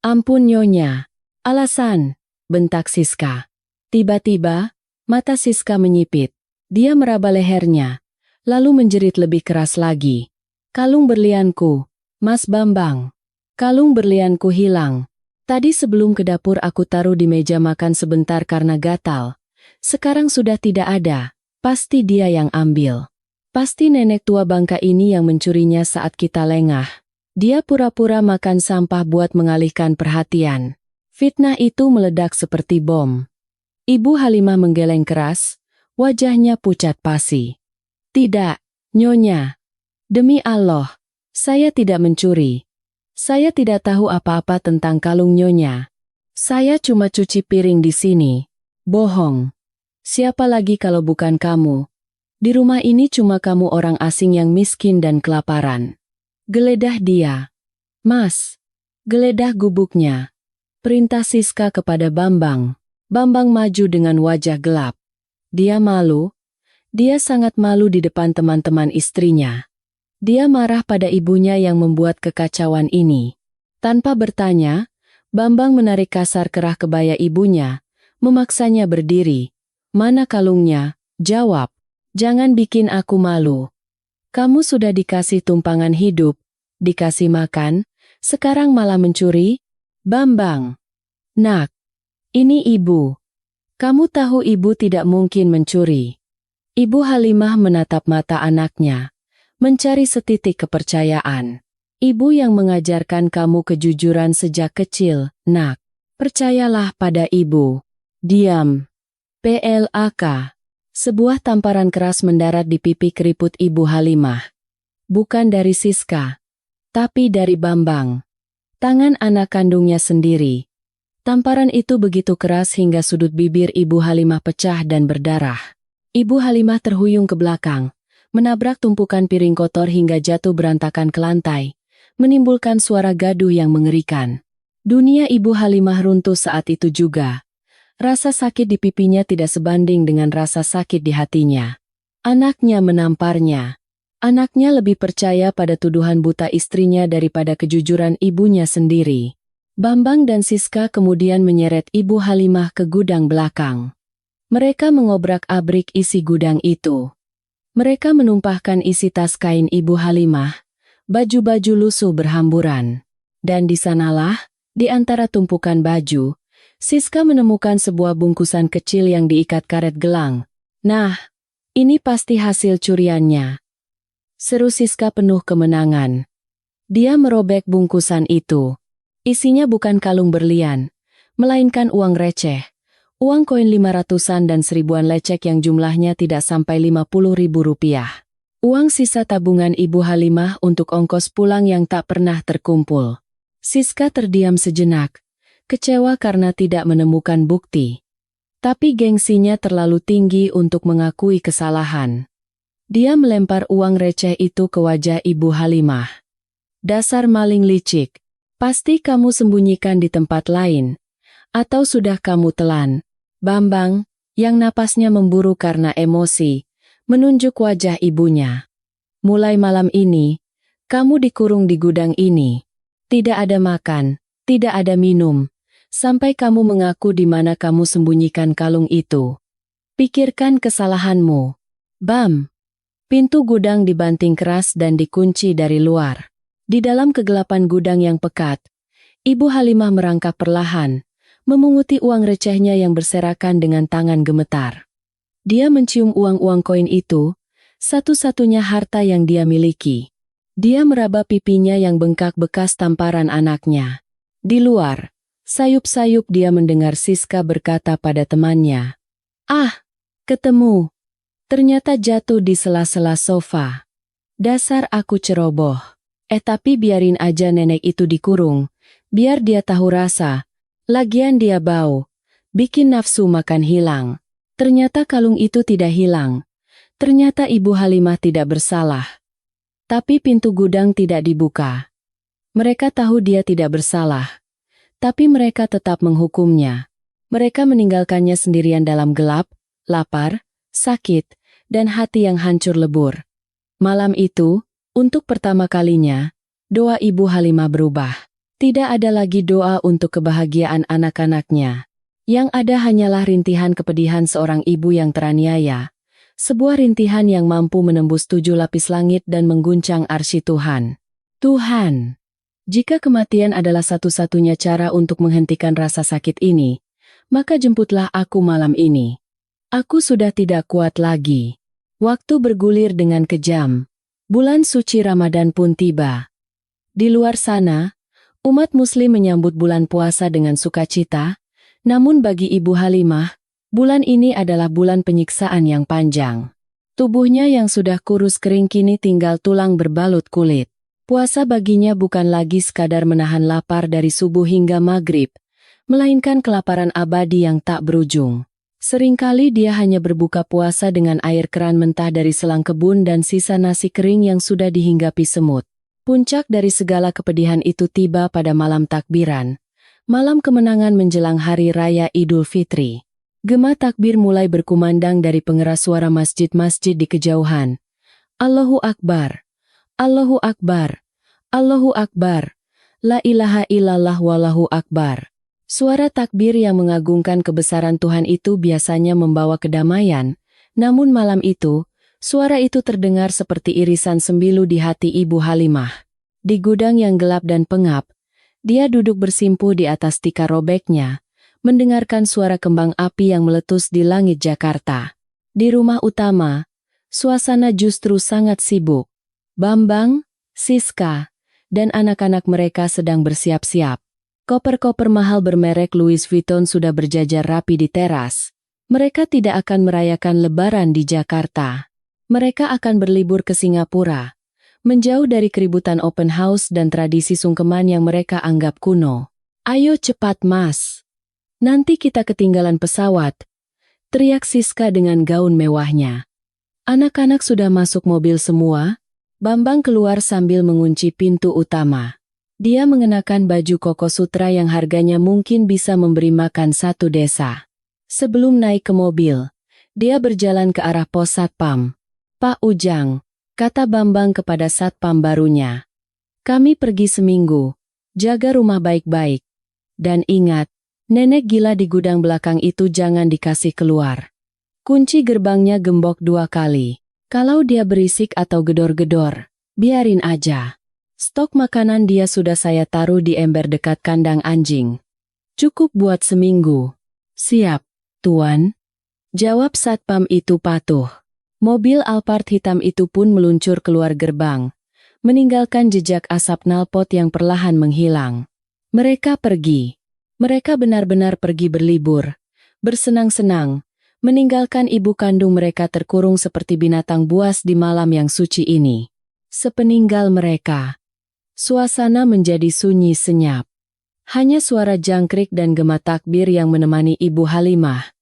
Ampun Nyonya. Alasan, bentak Siska. Tiba-tiba, mata Siska menyipit. Dia meraba lehernya, lalu menjerit lebih keras lagi. Kalung berlianku, Mas Bambang. Kalung berlianku hilang. Tadi sebelum ke dapur aku taruh di meja makan sebentar karena gatal. Sekarang sudah tidak ada. Pasti dia yang ambil. Pasti nenek tua bangka ini yang mencurinya saat kita lengah. Dia pura-pura makan sampah buat mengalihkan perhatian. Fitnah itu meledak seperti bom. Ibu Halimah menggeleng keras, wajahnya pucat pasi. Tidak, Nyonya. Demi Allah, saya tidak mencuri. Saya tidak tahu apa-apa tentang kalung Nyonya. Saya cuma cuci piring di sini. Bohong. Siapa lagi kalau bukan kamu? Di rumah ini cuma kamu orang asing yang miskin dan kelaparan. Geledah dia. Mas. Geledah gubuknya. Perintah Siska kepada Bambang. Bambang maju dengan wajah gelap. Dia malu. Dia sangat malu di depan teman-teman istrinya. Dia marah pada ibunya yang membuat kekacauan ini. Tanpa bertanya, Bambang menarik kasar kerah kebaya ibunya, memaksanya berdiri. Mana kalungnya? Jawab. Jangan bikin aku malu. Kamu sudah dikasih tumpangan hidup, dikasih makan, sekarang malah mencuri? Bambang. Nak. Ini ibu. Kamu tahu ibu tidak mungkin mencuri. Ibu Halimah menatap mata anaknya, mencari setitik kepercayaan. Ibu yang mengajarkan kamu kejujuran sejak kecil, nak. Percayalah pada ibu. Diam. PLAK. Sebuah tamparan keras mendarat di pipi keriput Ibu Halimah. Bukan dari Siska, tapi dari Bambang. Tangan anak kandungnya sendiri. Tamparan itu begitu keras hingga sudut bibir Ibu Halimah pecah dan berdarah. Ibu Halimah terhuyung ke belakang, menabrak tumpukan piring kotor hingga jatuh berantakan ke lantai, menimbulkan suara gaduh yang mengerikan. Dunia Ibu Halimah runtuh saat itu juga. Rasa sakit di pipinya tidak sebanding dengan rasa sakit di hatinya. Anaknya menamparnya. Anaknya lebih percaya pada tuduhan buta istrinya daripada kejujuran ibunya sendiri. Bambang dan Siska kemudian menyeret Ibu Halimah ke gudang belakang. Mereka mengobrak-abrik isi gudang itu. Mereka menumpahkan isi tas kain Ibu Halimah, baju-baju lusuh berhamburan. Dan di sanalah, di antara tumpukan baju, Siska menemukan sebuah bungkusan kecil yang diikat karet gelang. Nah, ini pasti hasil curiannya. Seru Siska penuh kemenangan. Dia merobek bungkusan itu. Isinya bukan kalung berlian, melainkan uang receh. Uang koin 500-an dan 1000-an lecek yang jumlahnya tidak sampai 50.000 rupiah. Uang sisa tabungan Ibu Halimah untuk ongkos pulang yang tak pernah terkumpul. Siska terdiam sejenak. Kecewa karena tidak menemukan bukti. Tapi gengsinya terlalu tinggi untuk mengakui kesalahan. Dia melempar uang receh itu ke wajah Ibu Halimah. Dasar maling licik, pasti kamu sembunyikan di tempat lain. Atau sudah kamu telan? Bambang, yang napasnya memburu karena emosi, menunjuk wajah ibunya. Mulai malam ini, kamu dikurung di gudang ini. Tidak ada makan, tidak ada minum. Sampai kamu mengaku di mana kamu sembunyikan kalung itu. Pikirkan kesalahanmu. Bam! Pintu gudang dibanting keras dan dikunci dari luar. Di dalam kegelapan gudang yang pekat, Ibu Halimah merangkak perlahan, memunguti uang recehnya yang berserakan dengan tangan gemetar. Dia mencium uang-uang koin itu, satu-satunya harta yang dia miliki. Dia meraba pipinya yang bengkak bekas tamparan anaknya. Di luar, sayup-sayup dia mendengar Siska berkata pada temannya. Ah, ketemu. Ternyata jatuh di sela-sela sofa. Dasar aku ceroboh. Tapi biarin aja nenek itu dikurung. Biar dia tahu rasa. Lagian dia bau. Bikin nafsu makan hilang. Ternyata kalung itu tidak hilang. Ternyata Ibu Halimah tidak bersalah. Tapi pintu gudang tidak dibuka. Mereka tahu dia tidak bersalah. Tapi mereka tetap menghukumnya. Mereka meninggalkannya sendirian dalam gelap, lapar, sakit, dan hati yang hancur lebur. Malam itu, untuk pertama kalinya, doa Ibu Halimah berubah. Tidak ada lagi doa untuk kebahagiaan anak-anaknya. Yang ada hanyalah rintihan kepedihan seorang ibu yang teraniaya. Sebuah rintihan yang mampu menembus 7 lapis langit dan mengguncang arsy Tuhan. Tuhan! Jika kematian adalah satu-satunya cara untuk menghentikan rasa sakit ini, maka jemputlah aku malam ini. Aku sudah tidak kuat lagi. Waktu bergulir dengan kejam. Bulan suci Ramadan pun tiba. Di luar sana, umat Muslim menyambut bulan puasa dengan sukacita, namun bagi Ibu Halimah, bulan ini adalah bulan penyiksaan yang panjang. Tubuhnya yang sudah kurus kering kini tinggal tulang berbalut kulit. Puasa baginya bukan lagi sekadar menahan lapar dari subuh hingga maghrib, melainkan kelaparan abadi yang tak berujung. Seringkali dia hanya berbuka puasa dengan air keran mentah dari selang kebun dan sisa nasi kering yang sudah dihinggapi semut. Puncak dari segala kepedihan itu tiba pada malam takbiran, malam kemenangan menjelang Hari Raya Idul Fitri. Gema takbir mulai berkumandang dari pengeras suara masjid-masjid di kejauhan. Allahu Akbar, Allahu Akbar, Allahu Akbar, La ilaha illallah wallahu akbar. Suara takbir yang mengagungkan kebesaran Tuhan itu biasanya membawa kedamaian, namun malam itu, suara itu terdengar seperti irisan sembilu di hati Ibu Halimah. Di gudang yang gelap dan pengap, dia duduk bersimpuh di atas tikar robeknya, mendengarkan suara kembang api yang meletus di langit Jakarta. Di rumah utama, suasana justru sangat sibuk. Bambang, Siska, dan anak-anak mereka sedang bersiap-siap. Koper-koper mahal bermerek Louis Vuitton sudah berjajar rapi di teras. Mereka tidak akan merayakan Lebaran di Jakarta. Mereka akan berlibur ke Singapura, menjauh dari keributan open house dan tradisi sungkeman yang mereka anggap kuno. Ayo cepat Mas. Nanti kita ketinggalan pesawat, teriak Siska dengan gaun mewahnya. Anak-anak sudah masuk mobil semua. Bambang keluar sambil mengunci pintu utama. Dia mengenakan baju koko sutra yang harganya mungkin bisa memberi makan satu desa. Sebelum naik ke mobil, dia berjalan ke arah pos Satpam. Pak Ujang, kata Bambang kepada Satpam barunya. Kami pergi seminggu, jaga rumah baik-baik. Dan ingat, nenek gila di gudang belakang itu jangan dikasih keluar. Kunci gerbangnya gembok 2 kali. Kalau dia berisik atau gedor-gedor, biarin aja. Stok makanan dia sudah saya taruh di ember dekat kandang anjing. Cukup buat seminggu. Siap, Tuan. Jawab Satpam itu patuh. Mobil Alphard hitam itu pun meluncur keluar gerbang, meninggalkan jejak asap knalpot yang perlahan menghilang. Mereka pergi. Mereka benar-benar pergi berlibur, bersenang-senang, meninggalkan ibu kandung mereka terkurung seperti binatang buas di malam yang suci ini. Sepeninggal mereka, suasana menjadi sunyi senyap. Hanya suara jangkrik dan gema takbir yang menemani Ibu Halimah.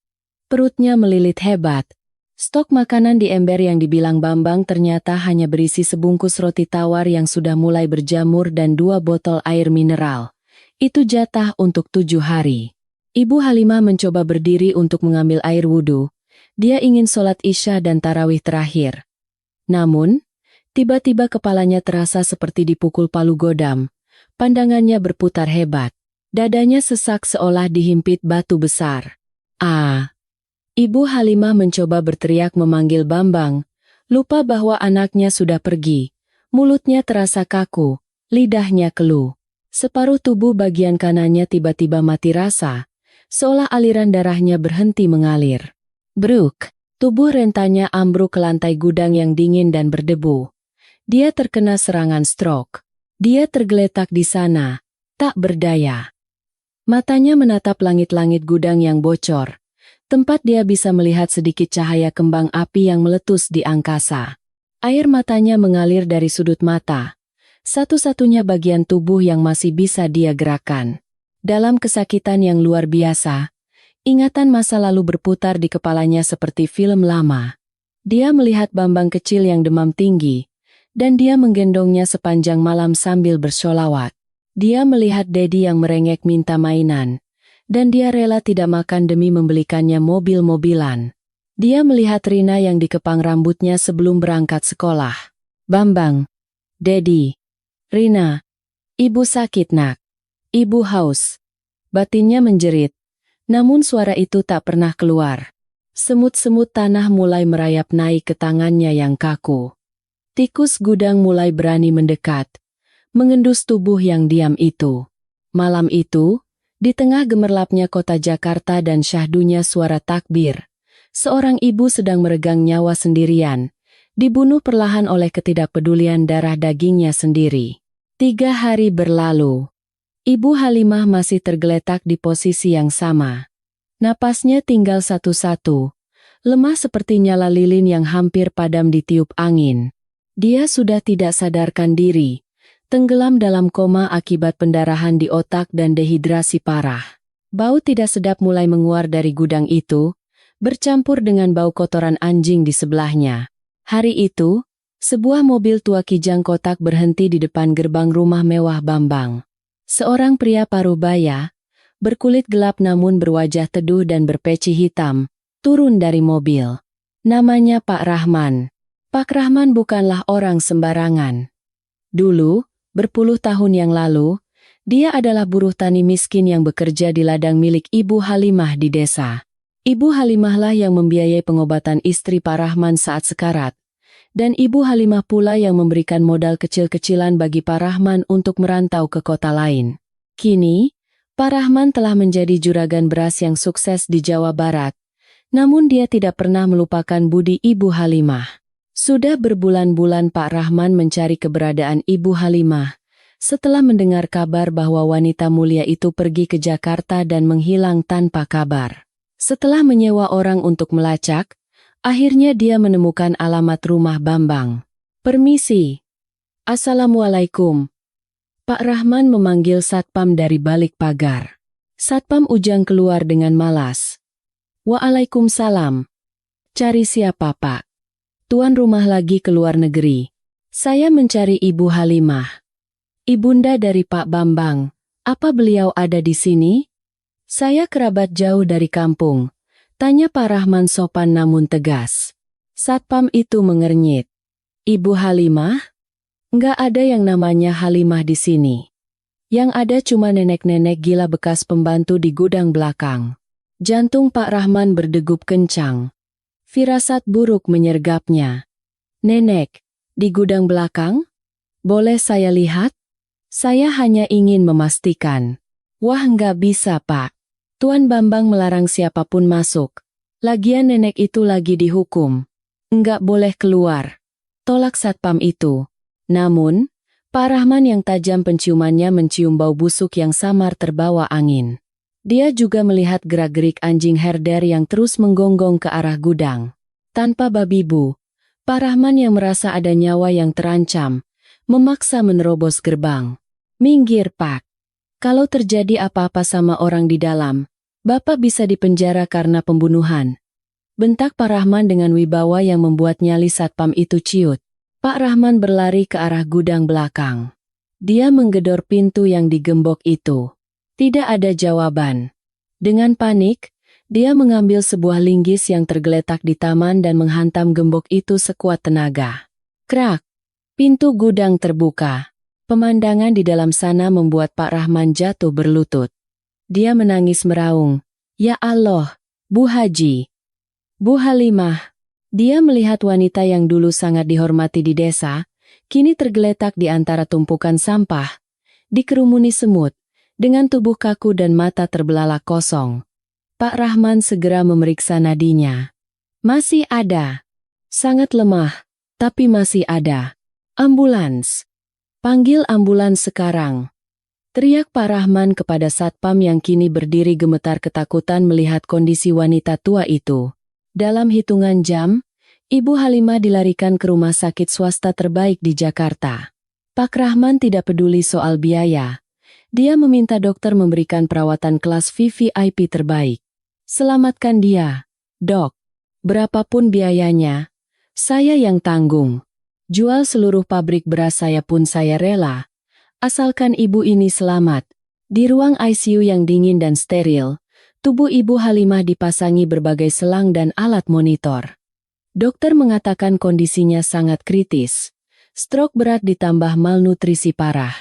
Perutnya melilit hebat. Stok makanan di ember yang dibilang Bambang ternyata hanya berisi sebungkus roti tawar yang sudah mulai berjamur dan 2 botol air mineral. Itu jatah untuk 7 hari. Ibu Halimah mencoba berdiri untuk mengambil air wudhu. Dia ingin sholat Isya dan tarawih terakhir. Namun, tiba-tiba kepalanya terasa seperti dipukul palu godam. Pandangannya berputar hebat. Dadanya sesak seolah dihimpit batu besar. Ibu Halimah mencoba berteriak memanggil Bambang, lupa bahwa anaknya sudah pergi. Mulutnya terasa kaku, lidahnya keluh. Separuh tubuh bagian kanannya tiba-tiba mati rasa, seolah aliran darahnya berhenti mengalir. Bruk, tubuh rentanya ambruk ke lantai gudang yang dingin dan berdebu. Dia terkena serangan stroke. Dia tergeletak di sana, tak berdaya. Matanya menatap langit-langit gudang yang bocor. Tempat dia bisa melihat sedikit cahaya kembang api yang meletus di angkasa. Air matanya mengalir dari sudut mata. Satu-satunya bagian tubuh yang masih bisa dia gerakan. Dalam kesakitan yang luar biasa, ingatan masa lalu berputar di kepalanya seperti film lama. Dia melihat Bambang kecil yang demam tinggi, dan dia menggendongnya sepanjang malam sambil bersholawat. Dia melihat Dedi yang merengek minta mainan, dan dia rela tidak makan demi membelikannya mobil-mobilan. Dia melihat Rina yang dikepang rambutnya sebelum berangkat sekolah. Bambang, Dedi, Rina, ibu sakit nak, ibu haus. Batinnya menjerit, namun suara itu tak pernah keluar. Semut-semut tanah mulai merayap naik ke tangannya yang kaku. Tikus gudang mulai berani mendekat, mengendus tubuh yang diam itu. Malam itu, di tengah gemerlapnya kota Jakarta dan syahdunya suara takbir, seorang ibu sedang meregang nyawa sendirian, dibunuh perlahan oleh ketidakpedulian darah dagingnya sendiri. 3 hari berlalu. Ibu Halimah masih tergeletak di posisi yang sama. Napasnya tinggal satu-satu, lemah seperti nyala lilin yang hampir padam ditiup angin. Dia sudah tidak sadarkan diri, tenggelam dalam koma akibat pendarahan di otak dan dehidrasi parah. Bau tidak sedap mulai menguar dari gudang itu, bercampur dengan bau kotoran anjing di sebelahnya. Hari itu, sebuah mobil tua kijang kotak berhenti di depan gerbang rumah mewah Bambang. Seorang pria paruh baya, berkulit gelap namun berwajah teduh dan berpeci hitam, turun dari mobil. Namanya Pak Rahman. Pak Rahman bukanlah orang sembarangan. Dulu, berpuluh tahun yang lalu, dia adalah buruh tani miskin yang bekerja di ladang milik Ibu Halimah di desa. Ibu Halimahlah yang membiayai pengobatan istri Pak Rahman saat sekarat. Dan Ibu Halimah pula yang memberikan modal kecil-kecilan bagi Pak Rahman untuk merantau ke kota lain. Kini, Pak Rahman telah menjadi juragan beras yang sukses di Jawa Barat. Namun dia tidak pernah melupakan budi Ibu Halimah. Sudah berbulan-bulan Pak Rahman mencari keberadaan Ibu Halimah. Setelah mendengar kabar bahwa wanita mulia itu pergi ke Jakarta dan menghilang tanpa kabar. Setelah menyewa orang untuk melacak, akhirnya dia menemukan alamat rumah Bambang. "Permisi." "Assalamualaikum." Pak Rahman memanggil satpam dari balik pagar. Satpam Ujang keluar dengan malas. "Waalaikumsalam." "Cari siapa, Pak?" "Tuan rumah lagi ke luar negeri. Saya mencari Ibu Halimah." "Ibunda dari Pak Bambang. Apa beliau ada di sini?" "Saya kerabat jauh dari kampung," tanya Pak Rahman sopan namun tegas. Satpam itu mengernyit. "Ibu Halimah? Nggak ada yang namanya Halimah di sini. Yang ada cuma nenek-nenek gila bekas pembantu di gudang belakang." Jantung Pak Rahman berdegup kencang. Firasat buruk menyergapnya. "Nenek, di gudang belakang? Boleh saya lihat? Saya hanya ingin memastikan." "Wah, nggak bisa, Pak. Tuan Bambang melarang siapapun masuk. Lagian nenek itu lagi dihukum. Nggak boleh keluar." Tolak satpam itu. Namun, Pak Rahman yang tajam penciumannya mencium bau busuk yang samar terbawa angin. Dia juga melihat gerak-gerik anjing herder yang terus menggonggong ke arah gudang. Tanpa babi bu, Pak Rahman yang merasa ada nyawa yang terancam, memaksa menerobos gerbang. "Minggir, Pak. Kalau terjadi apa-apa sama orang di dalam, Bapak bisa dipenjara karena pembunuhan." Bentak Pak Rahman dengan wibawa yang membuat nyali satpam itu ciut. Pak Rahman berlari ke arah gudang belakang. Dia menggedor pintu yang digembok itu. Tidak ada jawaban. Dengan panik, dia mengambil sebuah linggis yang tergeletak di taman dan menghantam gembok itu sekuat tenaga. Krak! Pintu gudang terbuka. Pemandangan di dalam sana membuat Pak Rahman jatuh berlutut. Dia menangis meraung. "Ya Allah, Bu Haji! Bu Halimah!" Dia melihat wanita yang dulu sangat dihormati di desa, kini tergeletak di antara tumpukan sampah, dikerumuni semut, dengan tubuh kaku dan mata terbelalak kosong. Pak Rahman segera memeriksa nadinya. Masih ada. Sangat lemah, tapi masih ada. "Ambulans! Panggil ambulans sekarang!" Teriak Pak Rahman kepada satpam yang kini berdiri gemetar ketakutan melihat kondisi wanita tua itu. Dalam hitungan jam, Ibu Halimah dilarikan ke rumah sakit swasta terbaik di Jakarta. Pak Rahman tidak peduli soal biaya. Dia meminta dokter memberikan perawatan kelas VVIP terbaik. "Selamatkan dia, Dok. Berapapun biayanya, saya yang tanggung. Jual seluruh pabrik beras saya pun saya rela. Asalkan ibu ini selamat." Di ruang ICU yang dingin dan steril, tubuh Ibu Halimah dipasangi berbagai selang dan alat monitor. Dokter mengatakan kondisinya sangat kritis. Stroke berat ditambah malnutrisi parah.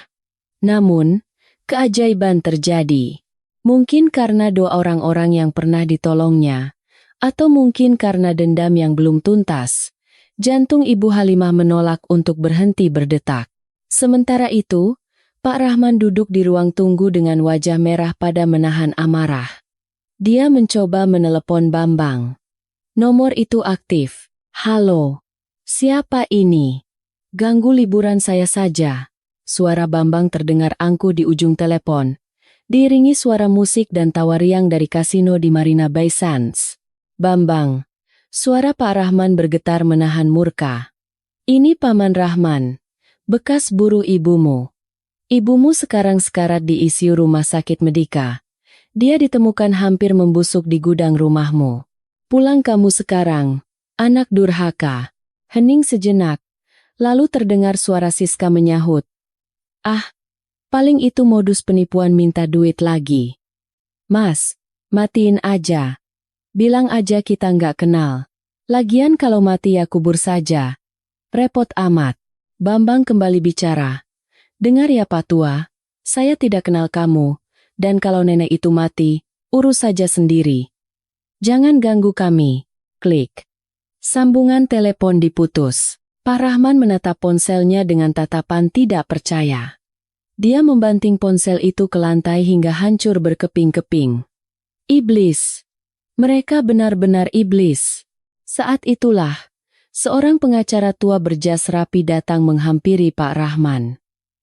Namun, keajaiban terjadi. Mungkin karena doa orang-orang yang pernah ditolongnya, atau mungkin karena dendam yang belum tuntas, jantung Ibu Halimah menolak untuk berhenti berdetak. Sementara itu, Pak Rahman duduk di ruang tunggu dengan wajah merah pada menahan amarah. Dia mencoba menelepon Bambang. Nomor itu aktif. "Halo. Siapa ini? Ganggu liburan saya saja." Suara Bambang terdengar angkuh di ujung telepon, diiringi suara musik dan tawa riang dari kasino di Marina Bay Sands. "Bambang." Suara Pak Rahman bergetar menahan murka. "Ini Paman Rahman, bekas buruh ibumu. Ibumu sekarang sekarat di ICU Rumah Sakit Medika. Dia ditemukan hampir membusuk di gudang rumahmu. Pulang kamu sekarang, anak durhaka. Hening sejenak, lalu terdengar suara Siska menyahut. Ah, paling itu modus penipuan minta duit lagi. Mas, matiin aja. Bilang aja kita nggak kenal. Lagian kalau mati ya kubur saja. Repot amat. Bambang kembali bicara. Dengar ya Pak Tua, saya tidak kenal kamu, dan kalau nenek itu mati, urus saja sendiri. Jangan ganggu kami. Klik. Sambungan telepon diputus. Pak Rahman menatap ponselnya dengan tatapan tidak percaya. Dia membanting ponsel itu ke lantai hingga hancur berkeping-keping. Iblis. Mereka benar-benar iblis. Saat itulah, seorang pengacara tua berjas rapi datang menghampiri Pak Rahman.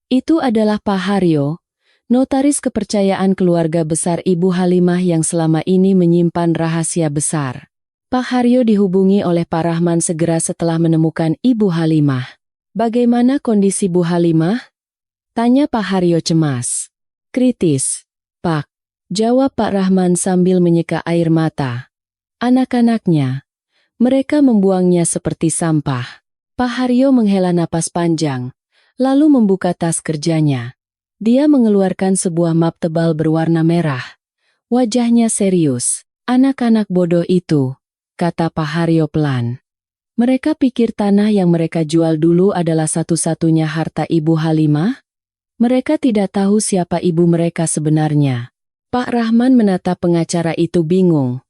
Itu adalah Pak Haryo, notaris kepercayaan keluarga besar Ibu Halimah yang selama ini menyimpan rahasia besar. Pak Haryo dihubungi oleh Pak Rahman segera setelah menemukan Ibu Halimah. Bagaimana kondisi Bu Halimah? Tanya Pak Haryo cemas. Kritis, Pak. Jawab Pak Rahman sambil menyeka air mata. Anak-anaknya, mereka membuangnya seperti sampah. Pak Haryo menghela napas panjang, lalu membuka tas kerjanya. Dia mengeluarkan sebuah map tebal berwarna merah. Wajahnya serius. Anak-anak bodoh itu, kata Pak Haryo pelan. Mereka pikir tanah yang mereka jual dulu adalah satu-satunya harta Ibu Halimah? Mereka tidak tahu siapa ibu mereka sebenarnya. Pak Rahman menatap pengacara itu bingung.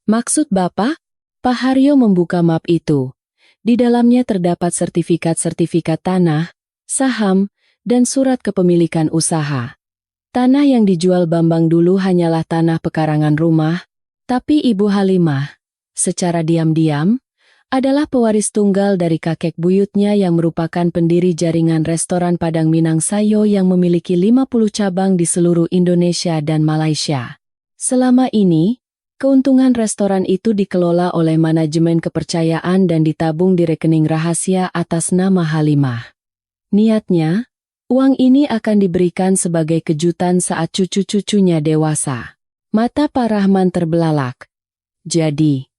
Maksud Bapak? Pak Haryo membuka map itu. Di dalamnya terdapat sertifikat-sertifikat tanah, saham, dan surat kepemilikan usaha. Tanah yang dijual Bambang dulu hanyalah tanah pekarangan rumah, tapi Ibu Halimah, secara diam-diam, adalah pewaris tunggal dari kakek buyutnya yang merupakan pendiri jaringan restoran Padang Minang Sayo yang memiliki 50 cabang di seluruh Indonesia dan Malaysia. Selama ini, keuntungan restoran itu dikelola oleh manajemen kepercayaan dan ditabung di rekening rahasia atas nama Halimah. Niatnya, uang ini akan diberikan sebagai kejutan saat cucu-cucunya dewasa. Mata Pak Rahman terbelalak. Jadi,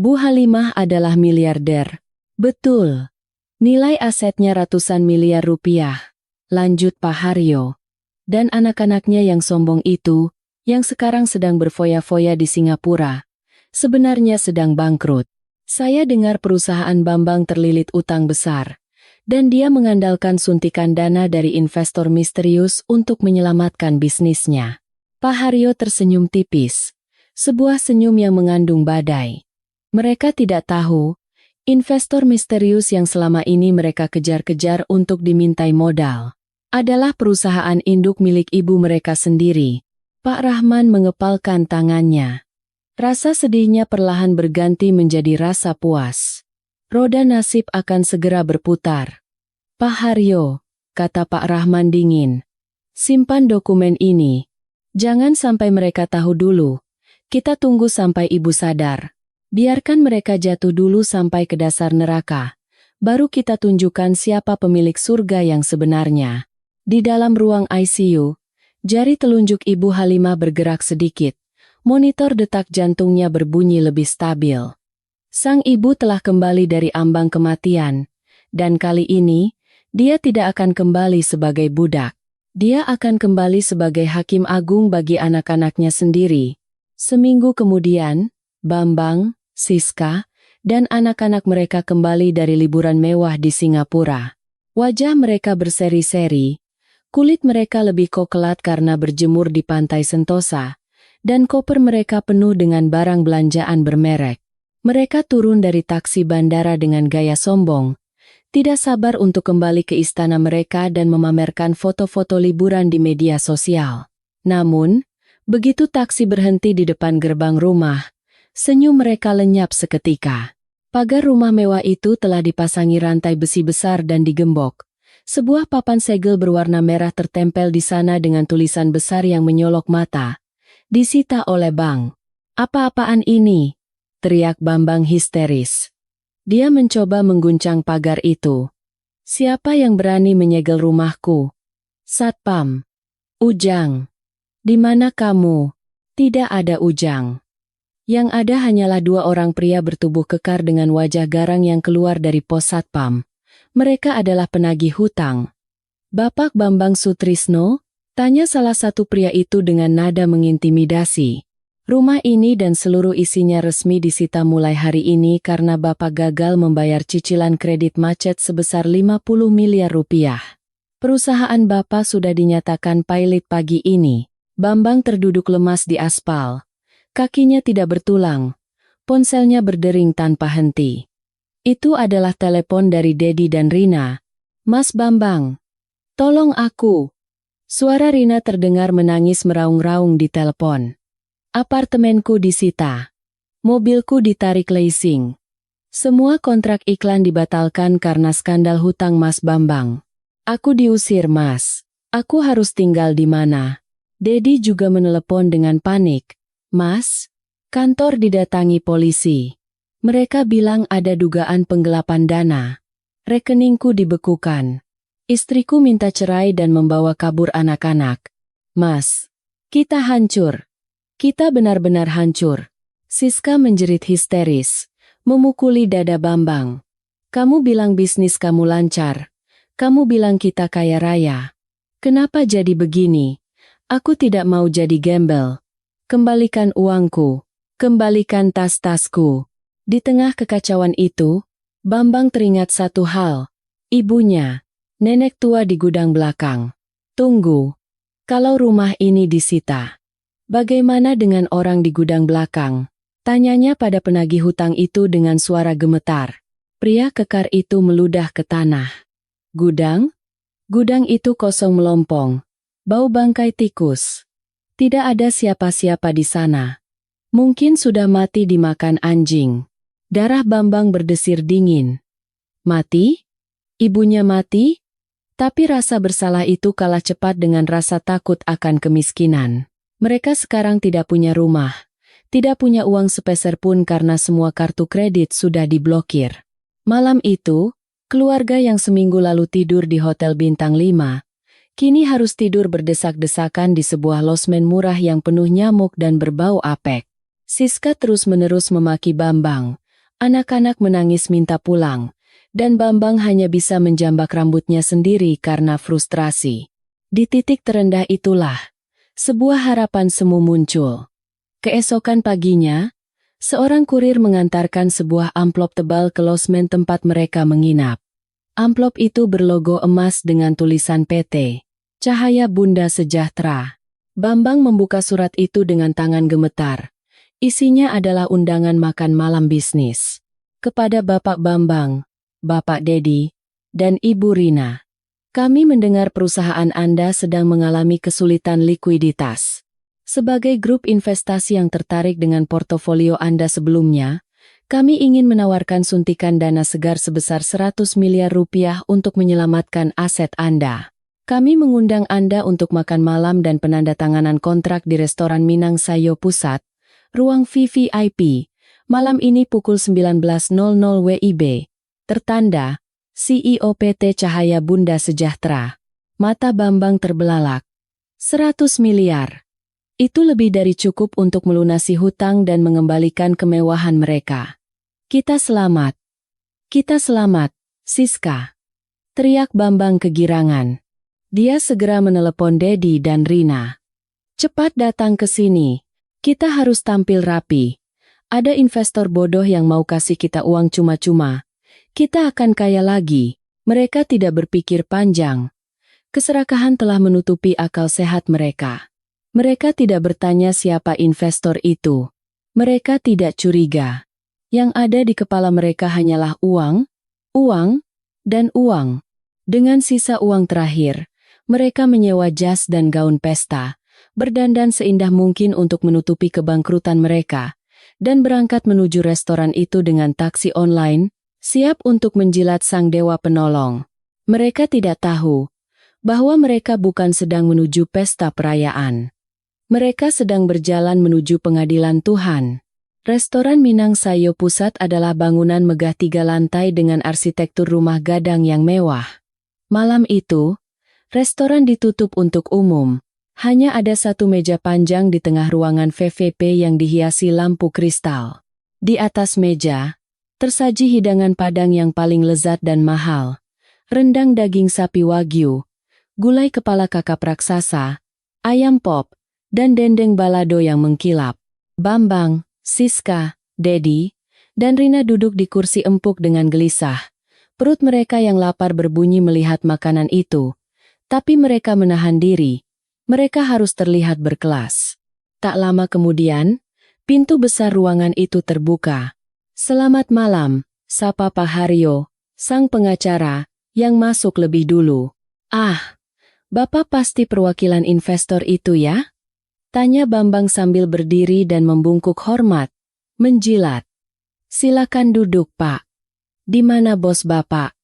Bu Halimah adalah miliarder. Betul. Nilai asetnya ratusan miliar rupiah. Lanjut Pak Haryo. Dan anak-anaknya yang sombong itu, yang sekarang sedang berfoya-foya di Singapura, sebenarnya sedang bangkrut. Saya dengar perusahaan Bambang terlilit utang besar. Dan dia mengandalkan suntikan dana dari investor misterius untuk menyelamatkan bisnisnya. Pak Haryo tersenyum tipis. Sebuah senyum yang mengandung badai. Mereka tidak tahu, investor misterius yang selama ini mereka kejar-kejar untuk dimintai modal adalah perusahaan induk milik ibu mereka sendiri. Pak Rahman mengepalkan tangannya. Rasa sedihnya perlahan berganti menjadi rasa puas. Roda nasib akan segera berputar. Pak Haryo, kata Pak Rahman dingin. Simpan dokumen ini. Jangan sampai mereka tahu dulu. Kita tunggu sampai ibu sadar. Biarkan mereka jatuh dulu sampai ke dasar neraka. Baru kita tunjukkan siapa pemilik surga yang sebenarnya. Di dalam ruang ICU, jari telunjuk Ibu Halimah bergerak sedikit. Monitor detak jantungnya berbunyi lebih stabil. Sang ibu telah kembali dari ambang kematian. Dan kali ini, dia tidak akan kembali sebagai budak. Dia akan kembali sebagai hakim agung bagi anak-anaknya sendiri. Seminggu kemudian, Bambang, Siska, dan anak-anak mereka kembali dari liburan mewah di Singapura. Wajah mereka berseri-seri, kulit mereka lebih kokelat karena berjemur di pantai Sentosa, dan koper mereka penuh dengan barang belanjaan bermerek. Mereka turun dari taksi bandara dengan gaya sombong, tidak sabar untuk kembali ke istana mereka dan memamerkan foto-foto liburan di media sosial. Namun, begitu taksi berhenti di depan gerbang rumah, senyum mereka lenyap seketika. Pagar rumah mewah itu telah dipasangi rantai besi besar dan digembok. Sebuah papan segel berwarna merah tertempel di sana dengan tulisan besar yang menyolok mata. Disita oleh bank. Apa-apaan ini? Teriak Bambang histeris. Dia mencoba mengguncang pagar itu. Siapa yang berani menyegel rumahku? Satpam. Ujang. Di mana kamu? Tidak ada Ujang. Yang ada hanyalah dua orang pria bertubuh kekar dengan wajah garang yang keluar dari pos satpam. Mereka adalah penagih hutang. "Bapak Bambang Sutrisno?" tanya salah satu pria itu dengan nada mengintimidasi. "Rumah ini dan seluruh isinya resmi disita mulai hari ini karena Bapak gagal membayar cicilan kredit macet sebesar 50 miliar rupiah. Perusahaan Bapak sudah dinyatakan pailit pagi ini." Bambang terduduk lemas di aspal. Kakinya tidak bertulang. Ponselnya berdering tanpa henti. Itu adalah telepon dari Dedi dan Rina. "Mas Bambang, tolong aku." Suara Rina terdengar menangis meraung-raung di telepon. "Apartemenku disita. Mobilku ditarik leasing. Semua kontrak iklan dibatalkan karena skandal hutang Mas Bambang. Aku diusir, Mas. Aku harus tinggal di mana?" Dedi juga menelepon dengan panik. "Mas, kantor didatangi polisi. Mereka bilang ada dugaan penggelapan dana. Rekeningku dibekukan. Istriku minta cerai dan membawa kabur anak-anak. Mas, kita hancur. Kita benar-benar hancur." Siska menjerit histeris, memukuli dada Bambang. "Kamu bilang bisnis kamu lancar. Kamu bilang kita kaya raya. Kenapa jadi begini? Aku tidak mau jadi gembel. Kembalikan uangku. Kembalikan tas-tasku." Di tengah kekacauan itu, Bambang teringat satu hal. Ibunya, nenek tua di gudang belakang. "Tunggu. Kalau rumah ini disita, bagaimana dengan orang di gudang belakang?" tanyanya pada penagih hutang itu dengan suara gemetar. Pria kekar itu meludah ke tanah. "Gudang? Gudang itu kosong melompong. Bau bangkai tikus. Tidak ada siapa-siapa di sana. Mungkin sudah mati dimakan anjing." Darah Bambang berdesir dingin. Mati? Ibunya mati? Tapi rasa bersalah itu kalah cepat dengan rasa takut akan kemiskinan. Mereka sekarang tidak punya rumah, tidak punya uang sepeser pun karena semua kartu kredit sudah diblokir. Malam itu, keluarga yang seminggu lalu tidur di Hotel Bintang 5, kini harus tidur berdesak-desakan di sebuah losmen murah yang penuh nyamuk dan berbau apek. Siska terus-menerus memaki Bambang. Anak-anak menangis minta pulang, dan Bambang hanya bisa menjambak rambutnya sendiri karena frustrasi. Di titik terendah itulah, sebuah harapan semu muncul. Keesokan paginya, seorang kurir mengantarkan sebuah amplop tebal ke losmen tempat mereka menginap. Amplop itu berlogo emas dengan tulisan PT Cahaya Bunda Sejahtera. Bambang membuka surat itu dengan tangan gemetar. Isinya adalah undangan makan malam bisnis. Kepada Bapak Bambang, Bapak Dedi, dan Ibu Rina. Kami mendengar perusahaan Anda sedang mengalami kesulitan likuiditas. Sebagai grup investasi yang tertarik dengan portofolio Anda sebelumnya, kami ingin menawarkan suntikan dana segar sebesar 100 miliar rupiah untuk menyelamatkan aset Anda. Kami mengundang Anda untuk makan malam dan penandatanganan kontrak di restoran Minang Sayo Pusat, ruang VVIP, malam ini pukul 19.00 WIB. Tertanda, CEO PT Cahaya Bunda Sejahtera. Mata Bambang terbelalak. 100 miliar. Itu lebih dari cukup untuk melunasi hutang dan mengembalikan kemewahan mereka. Kita selamat. Kita selamat, Siska. Teriak Bambang kegirangan. Dia segera menelepon Dedi dan Rina. "Cepat datang ke sini. Kita harus tampil rapi. Ada investor bodoh yang mau kasih kita uang cuma-cuma. Kita akan kaya lagi." Mereka tidak berpikir panjang. Keserakahan telah menutupi akal sehat mereka. Mereka tidak bertanya siapa investor itu. Mereka tidak curiga. Yang ada di kepala mereka hanyalah uang, uang, dan uang. Dengan sisa uang terakhir, mereka menyewa jas dan gaun pesta, berdandan seindah mungkin untuk menutupi kebangkrutan mereka, dan berangkat menuju restoran itu dengan taksi online, siap untuk menjilat sang dewa penolong. Mereka tidak tahu bahwa mereka bukan sedang menuju pesta perayaan. Mereka sedang berjalan menuju pengadilan Tuhan. Restoran Minang Sayo Pusat adalah bangunan megah 3 lantai dengan arsitektur rumah gadang yang mewah. Malam itu, restoran ditutup untuk umum, Hanya ada satu meja panjang di tengah ruangan VVP yang dihiasi lampu kristal. Di atas meja, tersaji hidangan Padang yang paling lezat dan mahal. Rendang daging sapi wagyu, gulai kepala kakap raksasa, ayam pop, dan dendeng balado yang mengkilap. Bambang, Siska, Dedi, dan Rina duduk di kursi empuk dengan gelisah. Perut mereka yang lapar berbunyi melihat makanan itu. Tapi mereka menahan diri. Mereka harus terlihat berkelas. Tak lama kemudian, pintu besar ruangan itu terbuka. "Selamat malam," sapa Pak Haryo, sang pengacara, yang masuk lebih dulu. "Ah, Bapak pasti perwakilan investor itu ya?" tanya Bambang sambil berdiri dan membungkuk hormat, menjilat. "Silakan duduk, Pak. Di mana bos Bapak?"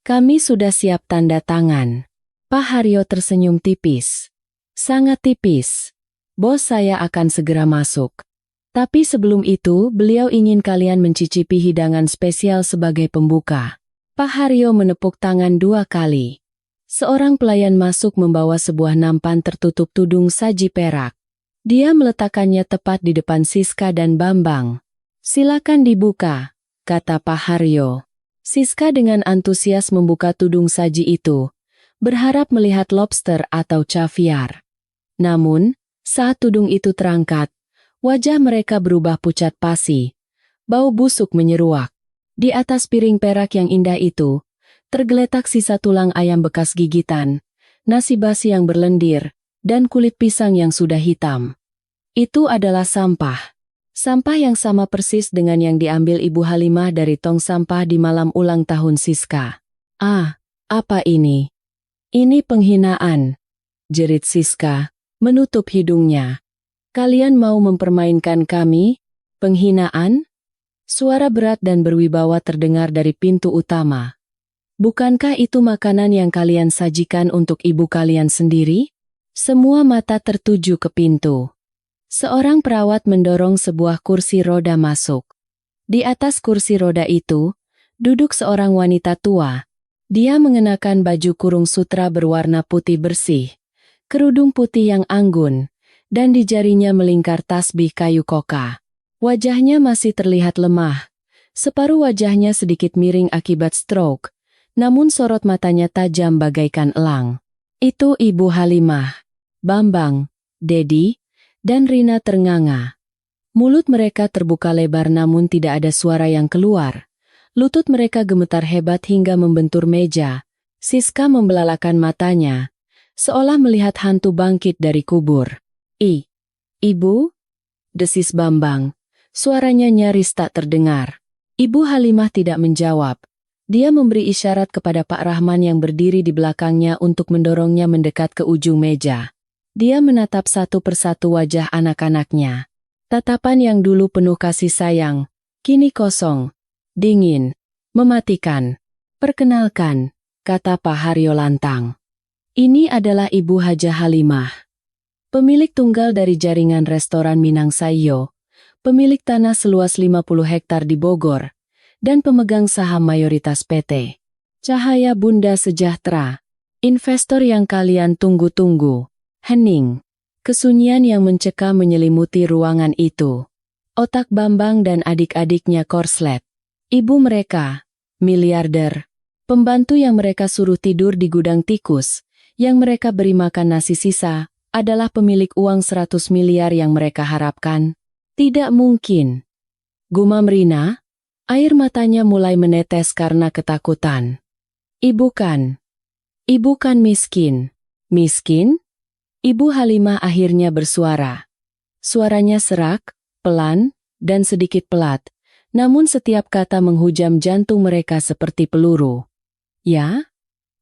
"Kami sudah siap tanda tangan." Pak Haryo tersenyum tipis. "Sangat tipis. Bos saya akan segera masuk. Tapi sebelum itu, beliau ingin kalian mencicipi hidangan spesial sebagai pembuka." Pak Haryo menepuk tangan 2 kali. Seorang pelayan masuk membawa sebuah nampan tertutup tudung saji perak. Dia meletakkannya tepat di depan Siska dan Bambang. "Silakan dibuka," kata Pak Haryo. Siska dengan antusias membuka tudung saji itu, berharap melihat lobster atau caviar. Namun, saat tudung itu terangkat, wajah mereka berubah pucat pasi. Bau busuk menyeruak. Di atas piring perak yang indah itu, tergeletak sisa tulang ayam bekas gigitan, nasi basi yang berlendir, dan kulit pisang yang sudah hitam. Itu adalah sampah. Sampah yang sama persis dengan yang diambil Ibu Halimah dari tong sampah di malam ulang tahun Siska. "Ah, apa ini? Ini penghinaan," jerit Siska, menutup hidungnya. "Kalian mau mempermainkan kami? Penghinaan?" Suara berat dan berwibawa terdengar dari pintu utama. "Bukankah itu makanan yang kalian sajikan untuk ibu kalian sendiri?" Semua mata tertuju ke pintu. Seorang perawat mendorong sebuah kursi roda masuk. Di atas kursi roda itu, duduk seorang wanita tua. Dia mengenakan baju kurung sutra berwarna putih bersih, kerudung putih yang anggun, dan di jarinya melingkar tasbih kayu koka. Wajahnya masih terlihat lemah. Separuh wajahnya sedikit miring akibat stroke, namun sorot matanya tajam bagaikan elang. Itu Ibu Halimah. Bambang, Dedi, dan Rina ternganga. Mulut mereka terbuka lebar namun tidak ada suara yang keluar. Lutut mereka gemetar hebat hingga membentur meja. Siska membelalakan matanya, seolah melihat hantu bangkit dari kubur. Ibu?" desis Bambang. Suaranya nyaris tak terdengar. Ibu Halimah tidak menjawab. Dia memberi isyarat kepada Pak Rahman yang berdiri di belakangnya untuk mendorongnya mendekat ke ujung meja. Dia menatap satu persatu wajah anak-anaknya. Tatapan yang dulu penuh kasih sayang, kini kosong, dingin, mematikan. "Perkenalkan," kata Pak Haryo lantang. "Ini adalah Ibu Haja Halimah, pemilik tunggal dari jaringan restoran Minang Sayo, pemilik tanah seluas 50 hektar di Bogor, dan pemegang saham mayoritas PT Cahaya Bunda Sejahtera. Investor yang kalian tunggu-tunggu." Hening. Kesunyian yang mencekam menyelimuti ruangan itu. Otak Bambang dan adik-adiknya korslet. Ibu mereka, miliarder. Pembantu yang mereka suruh tidur di gudang tikus, yang mereka beri makan nasi sisa, adalah pemilik uang 100 miliar yang mereka harapkan. Tidak mungkin. Gumam Rina, air matanya mulai menetes karena ketakutan. Ibu kan miskin. Miskin? Ibu Halimah akhirnya bersuara. Suaranya serak, pelan, dan sedikit pelat, namun setiap kata menghujam jantung mereka seperti peluru. "Ya,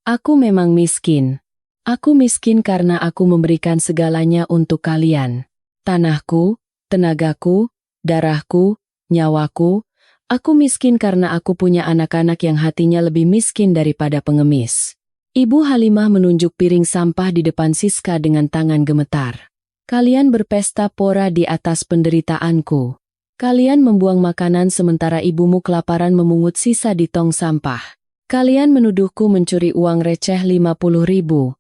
aku memang miskin. Aku miskin karena aku memberikan segalanya untuk kalian. Tanahku, tenagaku, darahku, nyawaku. Aku miskin karena aku punya anak-anak yang hatinya lebih miskin daripada pengemis." Ibu Halimah menunjuk piring sampah di depan Siska dengan tangan gemetar. "Kalian berpesta pora di atas penderitaanku. Kalian membuang makanan sementara ibumu kelaparan memungut sisa di tong sampah. Kalian menuduhku mencuri uang receh 50.000.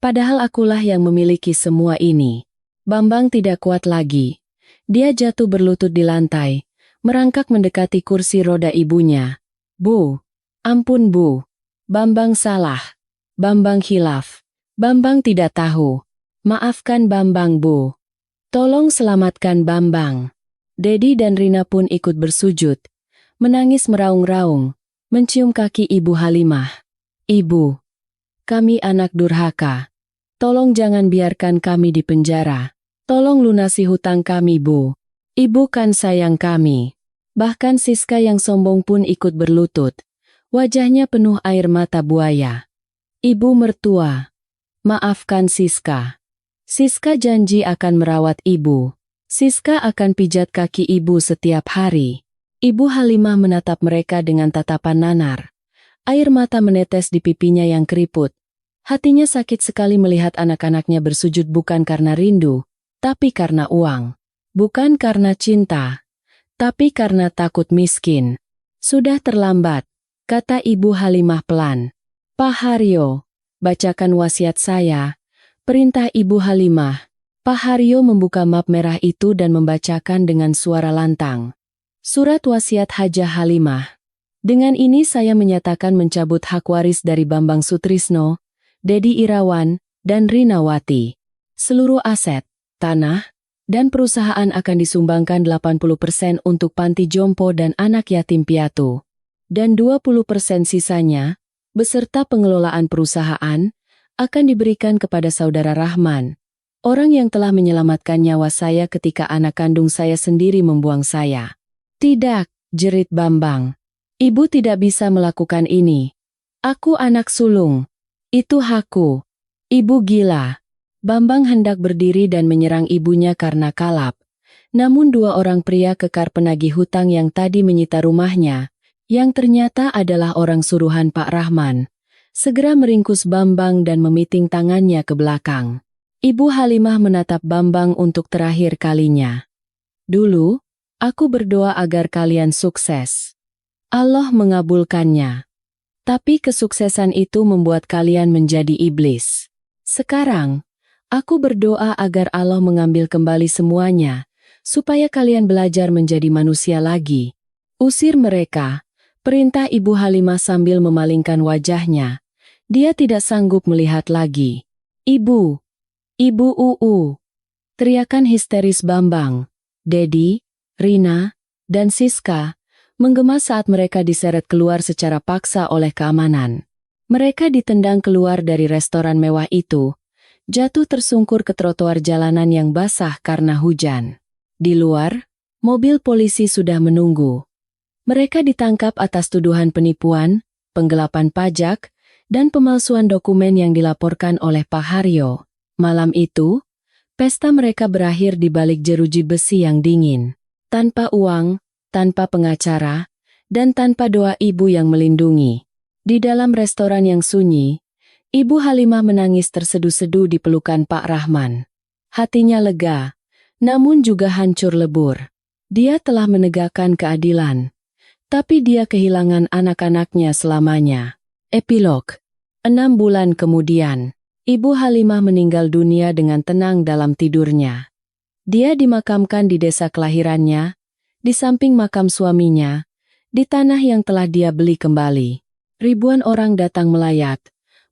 Padahal akulah yang memiliki semua ini. Bambang tidak kuat lagi. Dia jatuh berlutut di lantai, merangkak mendekati kursi roda ibunya. Bu, ampun Bu. Bambang salah. Bambang hilaf. Bambang tidak tahu. Maafkan Bambang Bu. Tolong selamatkan Bambang. Dedi dan Rina pun ikut bersujud. Menangis meraung-raung, mencium kaki Ibu Halimah. Ibu, kami anak durhaka. Tolong jangan biarkan kami di penjara. Tolong lunasi hutang kami Bu. Ibu kan sayang kami. Bahkan Siska yang sombong pun ikut berlutut. Wajahnya penuh air mata buaya. Ibu mertua, maafkan Siska. Siska janji akan merawat ibu. Siska akan pijat kaki ibu setiap hari. Ibu Halimah menatap mereka dengan tatapan nanar. Air mata menetes di pipinya yang keriput. Hatinya sakit sekali melihat anak-anaknya bersujud bukan karena rindu, tapi karena uang. Bukan karena cinta, tapi karena takut miskin. Sudah terlambat, kata Ibu Halimah pelan. Pak Haryo, bacakan wasiat saya, perintah Ibu Halimah. Pak Haryo membuka map merah itu dan membacakan dengan suara lantang. Surat wasiat Hajah Halimah. Dengan ini saya menyatakan mencabut hak waris dari Bambang Sutrisno, Dedi Irawan, dan Rinawati. Seluruh aset, tanah, dan perusahaan akan disumbangkan 80% untuk panti jompo dan anak yatim piatu. Dan 20% sisanya, beserta pengelolaan perusahaan, akan diberikan kepada Saudara Rahman, orang yang telah menyelamatkan nyawa saya ketika anak kandung saya sendiri membuang saya. Tidak, jerit Bambang. Ibu tidak bisa melakukan ini. Aku anak sulung. Itu hakku. Ibu gila. Bambang hendak berdiri dan menyerang ibunya karena kalap. Namun dua orang pria kekar penagih hutang yang tadi menyita rumahnya, yang ternyata adalah orang suruhan Pak Rahman, segera meringkus Bambang dan memiting tangannya ke belakang. Ibu Halimah menatap Bambang untuk terakhir kalinya. Dulu, aku berdoa agar kalian sukses. Allah mengabulkannya. Tapi kesuksesan itu membuat kalian menjadi iblis. Sekarang, aku berdoa agar Allah mengambil kembali semuanya, supaya kalian belajar menjadi manusia lagi. Usir mereka, perintah Ibu Halimah sambil memalingkan wajahnya. Dia tidak sanggup melihat lagi. Ibu, Ibu Uu. Teriakan histeris Bambang, Dedi, Rina, dan Siska menggema saat mereka diseret keluar secara paksa oleh keamanan. Mereka ditendang keluar dari restoran mewah itu, jatuh tersungkur ke trotoar jalanan yang basah karena hujan. Di luar, mobil polisi sudah menunggu. Mereka ditangkap atas tuduhan penipuan, penggelapan pajak, dan pemalsuan dokumen yang dilaporkan oleh Pak Haryo. Malam itu, pesta mereka berakhir di balik jeruji besi yang dingin. Tanpa uang, tanpa pengacara, dan tanpa doa ibu yang melindungi. Di dalam restoran yang sunyi, Ibu Halimah menangis terseduh-seduh di pelukan Pak Rahman. Hatinya lega, namun juga hancur lebur. Dia telah menegakkan keadilan, tapi dia kehilangan anak-anaknya selamanya. Epilog. 6 bulan kemudian, Ibu Halimah meninggal dunia dengan tenang dalam tidurnya. Dia dimakamkan di desa kelahirannya, di samping makam suaminya, di tanah yang telah dia beli kembali. Ribuan orang datang melayat,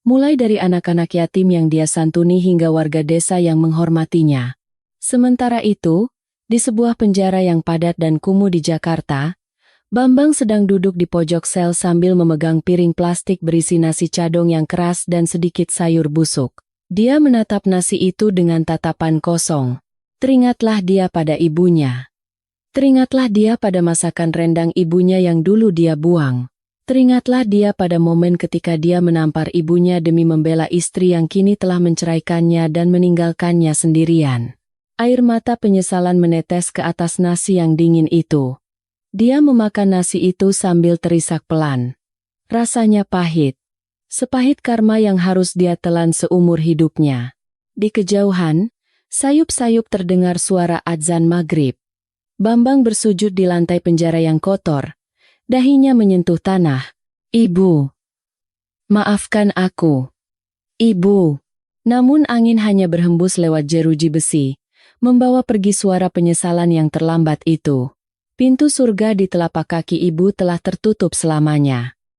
mulai dari anak-anak yatim yang dia santuni hingga warga desa yang menghormatinya. Sementara itu, di sebuah penjara yang padat dan kumuh di Jakarta, Bambang sedang duduk di pojok sel sambil memegang piring plastik berisi nasi cadong yang keras dan sedikit sayur busuk. Dia menatap nasi itu dengan tatapan kosong. Teringatlah dia pada ibunya. Teringatlah dia pada masakan rendang ibunya yang dulu dia buang. Teringatlah dia pada momen ketika dia menampar ibunya demi membela istri yang kini telah menceraikannya dan meninggalkannya sendirian. Air mata penyesalan menetes ke atas nasi yang dingin itu. Dia memakan nasi itu sambil terisak pelan. Rasanya pahit. Sepahit karma yang harus dia telan seumur hidupnya. Di kejauhan, sayup-sayup terdengar suara adzan maghrib. Bambang bersujud di lantai penjara yang kotor. Dahinya menyentuh tanah. Ibu, maafkan aku. Ibu. Namun angin hanya berhembus lewat jeruji besi, membawa pergi suara penyesalan yang terlambat itu. Pintu surga di telapak kaki ibu telah tertutup selamanya.